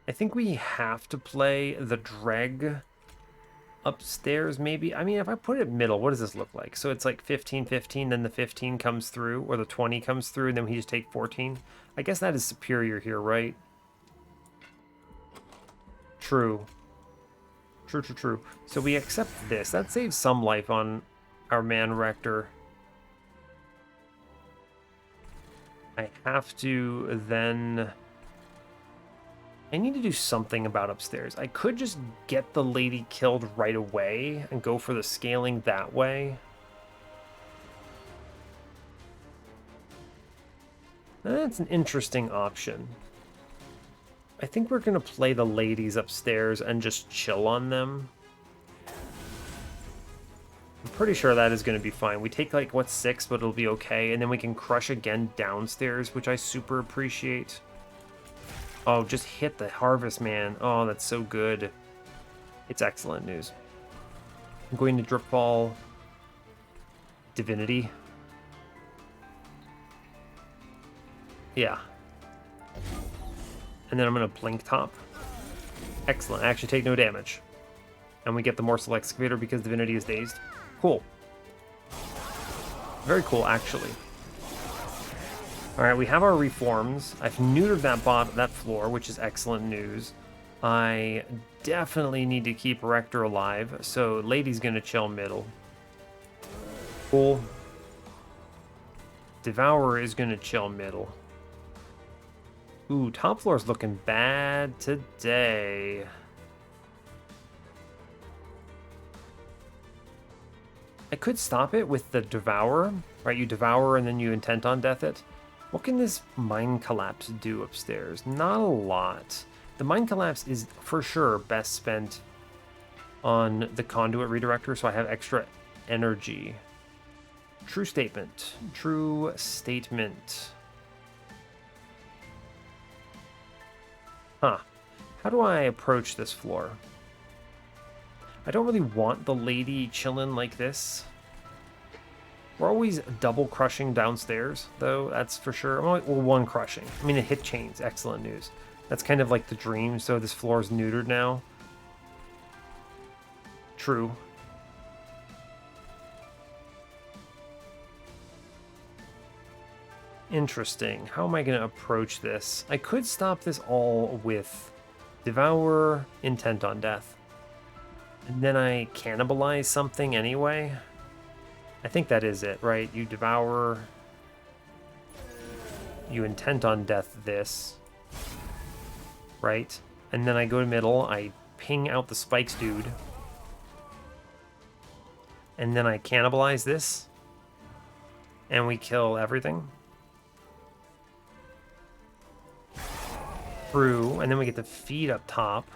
I think we have to play the Dreg Upstairs, maybe. I mean, if I put it middle, what does this look like? So it's like 15, 15, then the 15 comes through, or the 20 comes through, and then we just take 14. I guess that is superior here, right? True. True, true, true. So we accept this. That saves some life on our man Rector. I have to then... I need to do something about upstairs. I could just get the lady killed right away and go for the scaling that way. That's an interesting option. I think we're going to play the ladies upstairs and just chill on them. I'm pretty sure that is going to be fine. We take, like, what's 6, but it'll be okay. And then we can crush again downstairs, which I super appreciate. Oh, just hit the Harvest Man. Oh, that's so good. It's excellent news. I'm going to Drip Ball Divinity. Yeah. And then I'm going to Blink Top. Excellent. I actually take no damage. And we get the Morsel Excavator because Divinity is dazed. Cool. Very cool, actually. Alright, we have our reforms. I've neutered that floor, which is excellent news. I definitely need to keep Rector alive, so Lady's gonna chill middle. Cool. Devourer is gonna chill middle. Ooh, top floor's looking bad today. I could stop it with the Devourer, right? You Devour and then you Intent on Death it. What can this Mind Collapse do upstairs? Not a lot. The Mind Collapse is for sure best spent on the Conduit Redirector, so I have extra energy. True statement. True statement. Huh. How do I approach this floor? I don't really want the lady chilling like this. We're always double crushing downstairs, though, that's for sure. Well, one crushing. I mean, it hit chains. Excellent news. That's kind of like the dream, so this floor is neutered now. True. Interesting. How am I going to approach this? I could stop this all with Devour, Intent on Death. And then I cannibalize something anyway. I think that is it, right? You Devour. You Intent on Death this. Right? And then I go to middle. I ping out the Spikes dude. And then I cannibalize this. And we kill everything. Through. And then we get the feed up top.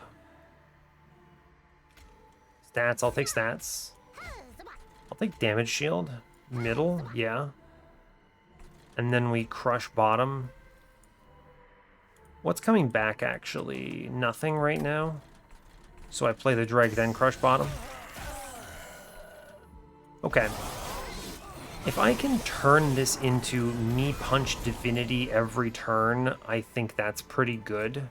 Stats. I'll take stats. I'll take damage shield. Middle, yeah. And then we crush bottom. What's coming back, actually? Nothing right now. So I play the drag, then crush bottom. Okay. If I can turn this into me punch Divinity every turn, I think that's pretty good.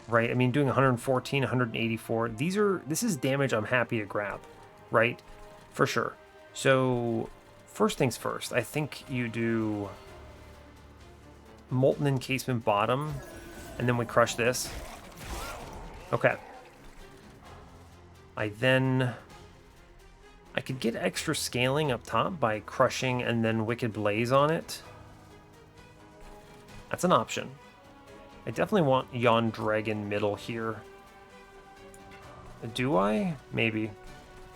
Right? I mean, doing 114, 184. This is damage I'm happy to grab. Right? For sure. So, first things first, I think you do Molten Encasement bottom, and then we crush this. Okay. I could get extra scaling up top by crushing and then Wicked Blaze on it. That's an option. I definitely want Yon Dragon middle here. Do I? Maybe.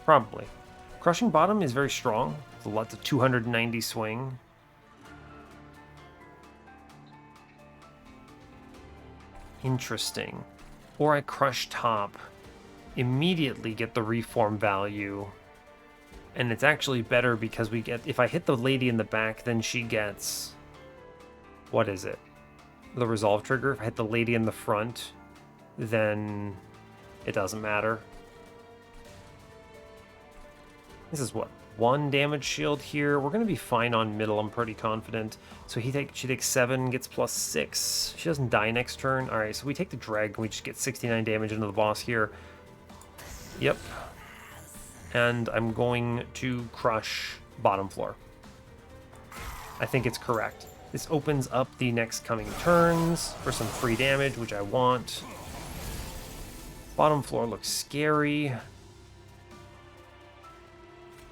Probably. Crushing bottom is very strong. It's a lot of 290 swing. Interesting. Or I crush top, immediately get the reform value. And it's actually better because we get, if I hit the lady in the back, then she gets, what is it? The resolve trigger. If I hit the lady in the front, then it doesn't matter. This is what? 1 damage shield here. We're going to be fine on middle, I'm pretty confident. So she takes 7, gets +6. She doesn't die next turn. Alright, so we take the drag and we just get 69 damage into the boss here. Yep. And I'm going to crush bottom floor. I think it's correct. This opens up the next coming turns for some free damage, which I want. Bottom floor looks scary.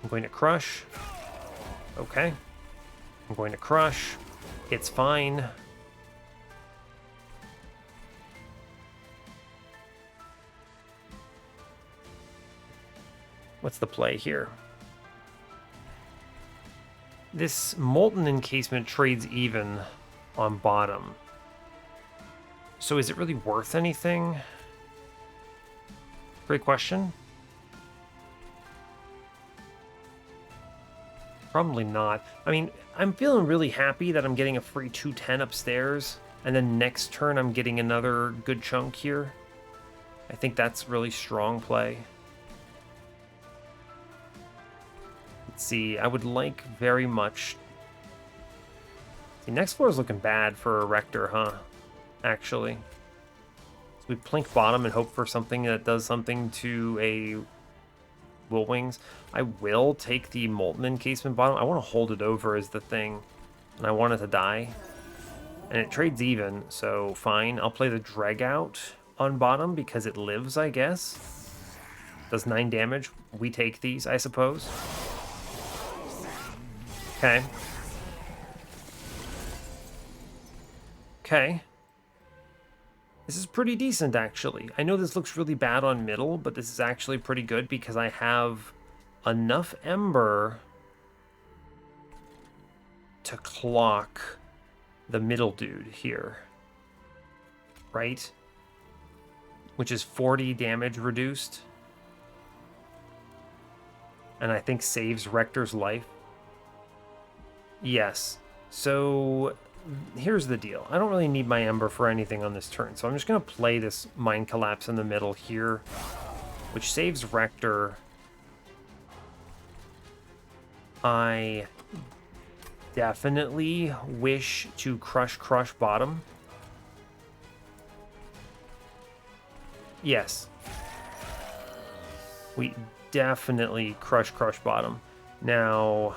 I'm going to crush. Okay. I'm going to crush. It's fine. What's the play here? This Molten Encasement trades even on bottom. So is it really worth anything? Great question. Probably not. I mean, I'm feeling really happy that I'm getting a free 210 upstairs, and then next turn I'm getting another good chunk here. I think that's really strong play. Let's see, I would like very much... See, next floor is looking bad for a Rector, huh? Actually. So we plink bottom and hope for something that does something to a Will Wings. I will take the Molten Encasement bottom. I want to hold it over as the thing, and I want it to die. And it trades even, so fine. I'll play the Dreg out on bottom because it lives, I guess. Does 9 damage. We take these, I suppose. Okay. Okay. This is pretty decent, actually. I know this looks really bad on middle, but this is actually pretty good because I have enough Ember to clock the middle dude here. Right? Which is 40 damage reduced. And I think saves Rector's life. Yes. So here's the deal. I don't really need my Ember for anything on this turn, so I'm just going to play this Mind Collapse in the middle here, which saves Rector. I definitely wish to crush bottom. Yes. We definitely crush bottom. Now...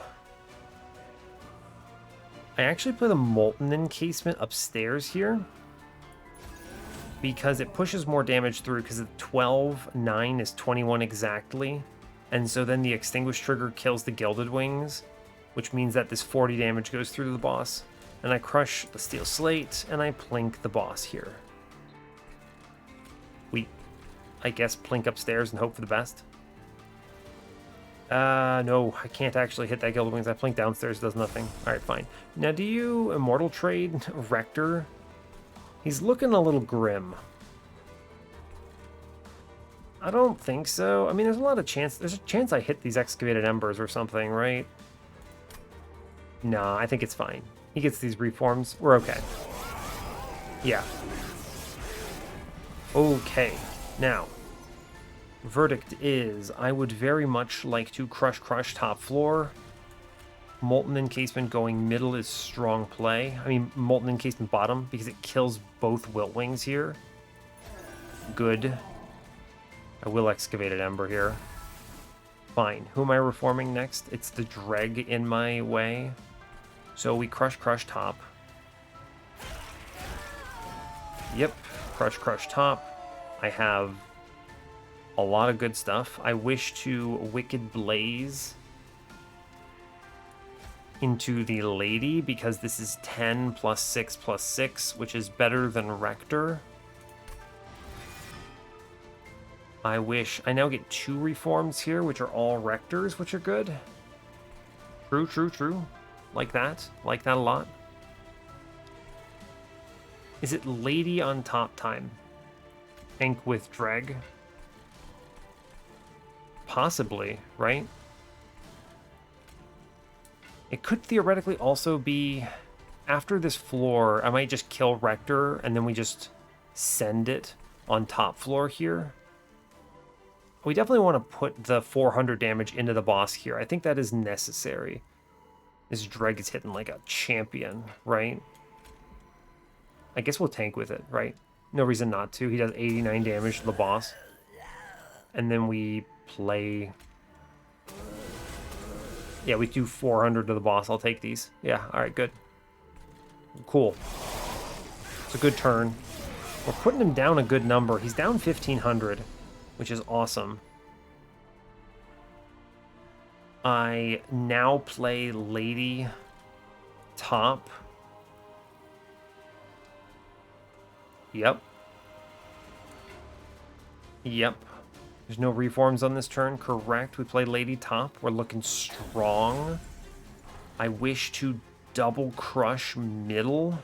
I actually play the Molten Encasement upstairs here because it pushes more damage through because 12, 9 is 21 exactly. And so then the Extinguish trigger kills the Gilded Wings, which means that this 40 damage goes through to the boss. And I crush the Steel Slate and I plink the boss here. We, I guess, plink upstairs and hope for the best. No, I can't actually hit that Gilded Wings. I plink downstairs, does nothing. Alright, fine. Now, do you Immortal Trade Rector? He's looking a little grim. I don't think so. I mean, there's a lot of chance. There's a chance I hit these Excavated Embers or something, right? Nah, I think it's fine. He gets these reforms. We're okay. Yeah. Okay. Now... verdict is, I would very much like to crush top floor. Molten Encasement going middle is strong play. I mean, Molten Encasement bottom, because it kills both Wilt Wings here. Good. I will Excavated Ember here. Fine. Who am I reforming next? It's the Dreg in my way. So we crush top. Yep. Crush top. I have a lot of good stuff. I wish to Wicked Blaze into the Lady because this is 10 plus 6 plus 6, which is better than Rector. I wish... I now get 2 reforms here, which are all Rectors, which are good. True. Like that. Like that a lot. Is it Lady on top time? Tank with Dreg? Possibly, right? It could theoretically also be after this floor, I might just kill Rector and then we just send it on top floor here. We definitely want to put the 400 damage into the boss here. I think that is necessary. This Dreg is hitting like a champion, right? I guess we'll tank with it, right? No reason not to. He does 89 damage to the boss. And then we play... Yeah, we do 400 to the boss. I'll take these. Yeah, all right, good. Cool. It's a good turn. We're putting him down a good number. He's down 1,500, which is awesome. I now play Lady top. Yep. Yep. There's no reforms on this turn, correct. We play Lady top. We're looking strong. I wish to double crush middle.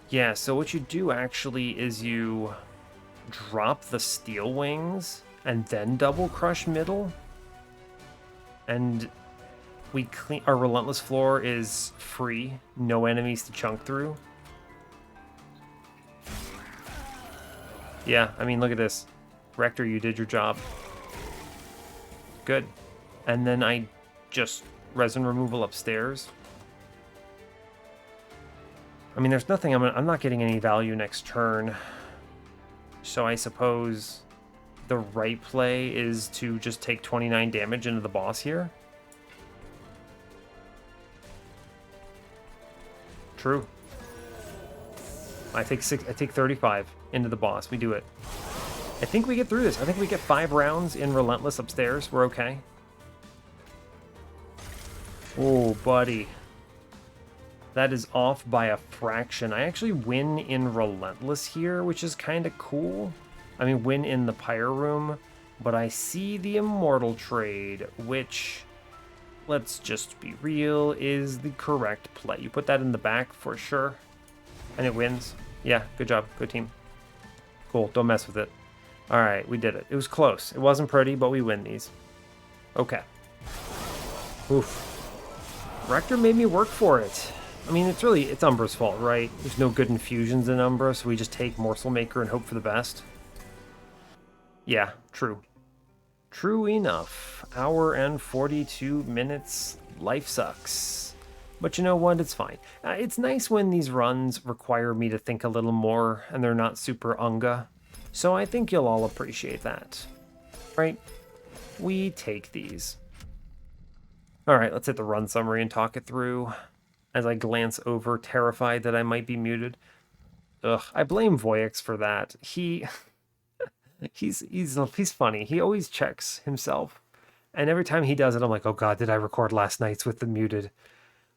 Yeah, so what you do actually is you drop the steel wings and then double crush middle. And we clean our relentless floor is free, no enemies to chunk through. Yeah, I mean, look at this. Rector, you did your job. Good. And then I just resin removal upstairs. I mean, there's nothing, I'm not getting any value next turn. So I suppose the right play is to just take 29 damage into the boss here. True. I take 35 into the boss. We do it. I think we get through this. I think we get 5 rounds in Relentless upstairs. We're okay. Oh, buddy. That is off by a fraction. I actually win in Relentless here, which is kind of cool. I mean, win in the Pyre Room, but I see the Immortal trade, which, let's just be real, is the correct play. You put that in the back for sure, and it wins. Yeah, good job. Good team. Cool, don't mess with it. All right, we did it. It was close. It wasn't pretty, but we win these. Okay. Oof. Rector made me work for it. I mean, it's Umbra's fault, right? There's no good infusions in Umbra, so we just take Morsel Maker and hope for the best. Yeah, true. True enough. Hour and 42 minutes. Life sucks. But you know what? It's fine. It's nice when these runs require me to think a little more and they're not super Unga. So I think you'll all appreciate that. Right? We take these. Alright, let's hit the run summary and talk it through. As I glance over, terrified that I might be muted. Ugh, I blame Voyix for that. He's funny. He always checks himself. And every time he does it, I'm like, oh god, did I record last night's with the muted?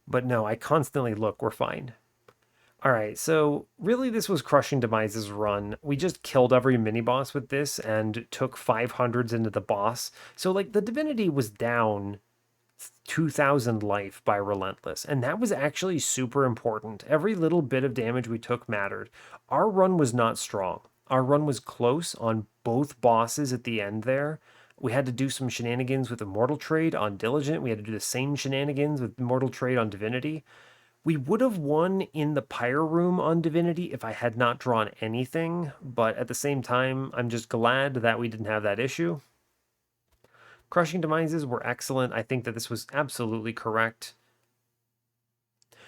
But no, I constantly look, we're fine. Alright, so really this was Crushing Demise's run. We just killed every mini-boss with this and took 500s into the boss. So like the Divinity was down 2,000 life by Relentless, and that was actually super important. Every little bit of damage we took mattered. Our run was not strong. Our run was close on both bosses at the end there. We had to do some shenanigans with Immortal Trade on Diligent. We had to do the same shenanigans with Immortal Trade on Divinity. We would have won in the Pyre Room on Divinity if I had not drawn anything, but at the same time, I'm just glad that we didn't have that issue. Crushing Demises were excellent. I think that this was absolutely correct.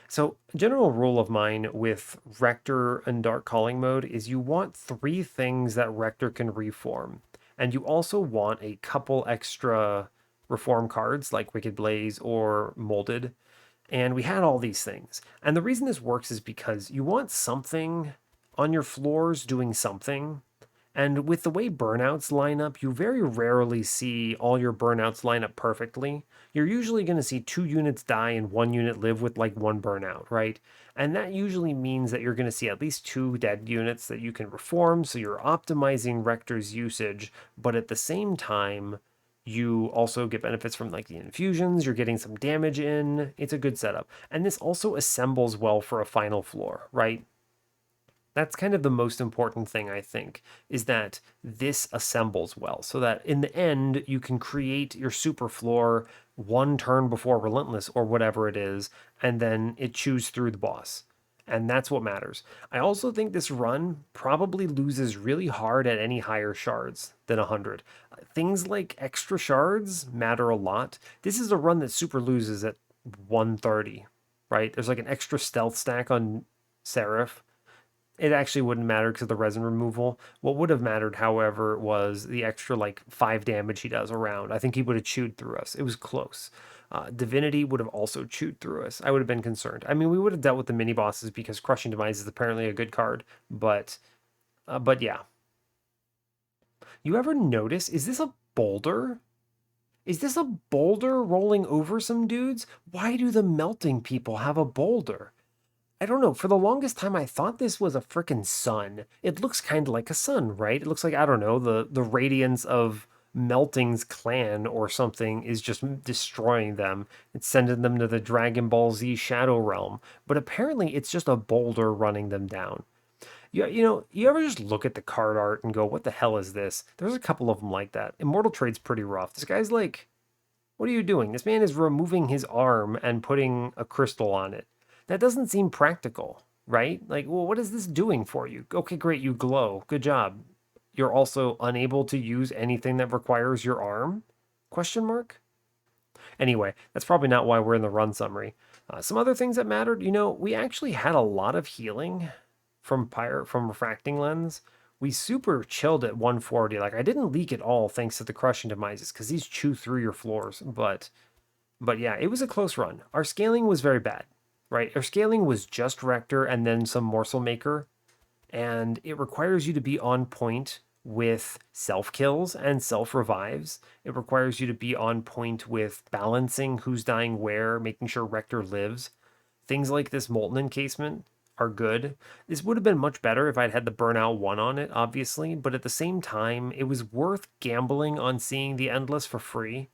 So, general rule of mine with Rector and Dark Calling mode is you want 3 things that Rector can reform. And you also want a couple extra reform cards like Wicked Blaze or Molded. And we had all these things. And the reason this works is because you want something on your floors doing something. And with the way burnouts line up, you very rarely see all your burnouts line up perfectly. You're usually going to see 2 units die and 1 unit live with like 1 burnout, right? And that usually means that you're going to see at least 2 dead units that you can reform, so you're optimizing Rector's usage, but at the same time, you also get benefits from like the infusions, you're getting some damage in, it's a good setup. And this also assembles well for a final floor, right? That's kind of the most important thing, I think, is that this assembles well, so that in the end, you can create your super floor 1 turn before Relentless or whatever it is, and then it chews through the boss. And that's what matters. I also think this run probably loses really hard at any higher shards than 100. Things like extra shards matter a lot. This is a run that super loses at 130, right? There's like an extra stealth stack on Seraph. It actually wouldn't matter because of the resin removal. What would have mattered, however, was the extra like 5 damage he does around. I think he would have chewed through us. It was close. Divinity would have also chewed through us. I would have been concerned. I mean, we would have dealt with the mini bosses because Crushing Demise is apparently a good card, but yeah. You ever notice? Is this a boulder? Is this a boulder rolling over some dudes? Why do the melting people have a boulder? I don't know. For the longest time, I thought this was a freaking sun. It looks kind of like a sun, right? It looks like, I don't know, the radiance of Melting's clan or something is just destroying them. It's sending them to the Dragon Ball Z Shadow Realm. But apparently, it's just a boulder running them down. You ever just look at the card art and go, what the hell is this? There's a couple of them like that. Immortal Trade's pretty rough. This guy's like, what are you doing? This man is removing his arm and putting a crystal on it. That doesn't seem practical, right? Like, well, what is this doing for you? Okay, great, you glow. Good job. You're also unable to use anything that requires your arm? Question mark? Anyway, that's probably not why we're in the run summary. Some other things that mattered, we actually had a lot of healing from refracting lens. We super chilled at 140. Like I didn't leak at all thanks to the crushing demises because these chew through your floors. But yeah, it was a close run. Our scaling was very bad, right? Our scaling was just Rector and then some Morsel Maker, and it requires you to be on point with self kills and self revives. It requires you to be on point with balancing who's dying where, making sure Rector lives. Things like this Molten Encasement are good. This would have been much better if I'd had the Burnout 1 on it, obviously, but at the same time, it was worth gambling on seeing the Endless for free.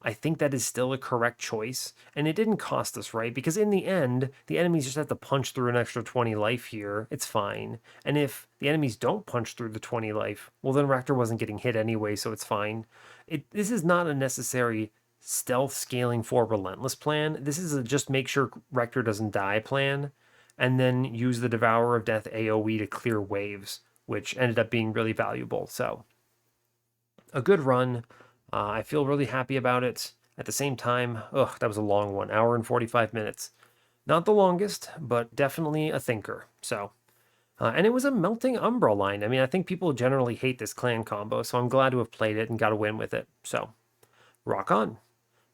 I think that is still a correct choice, and it didn't cost us, right? Because in the end, the enemies just have to punch through an extra 20 life here. It's fine. And if the enemies don't punch through the 20 life, well, then Rector wasn't getting hit anyway, so it's fine. This is not a necessary stealth scaling for Relentless plan. This is a just make sure Rector doesn't die plan, and then use the Devourer of Death AoE to clear waves, which ended up being really valuable. So, a good run. I feel really happy about it. At the same time, that was a long one, hour and 45 minutes. Not the longest, but definitely a thinker. So, and it was a melting Umbra line. I mean, I think people generally hate this clan combo, so I'm glad to have played it and got a win with it. So, rock on.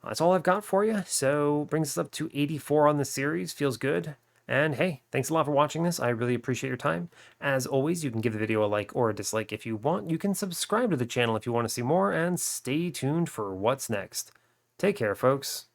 That's all I've got for you. So, brings us up to 84 on the series. Feels good. And hey, thanks a lot for watching this. I really appreciate your time. As always, you can give the video a like or a dislike if you want. You can subscribe to the channel if you want to see more, and stay tuned for what's next. Take care, folks.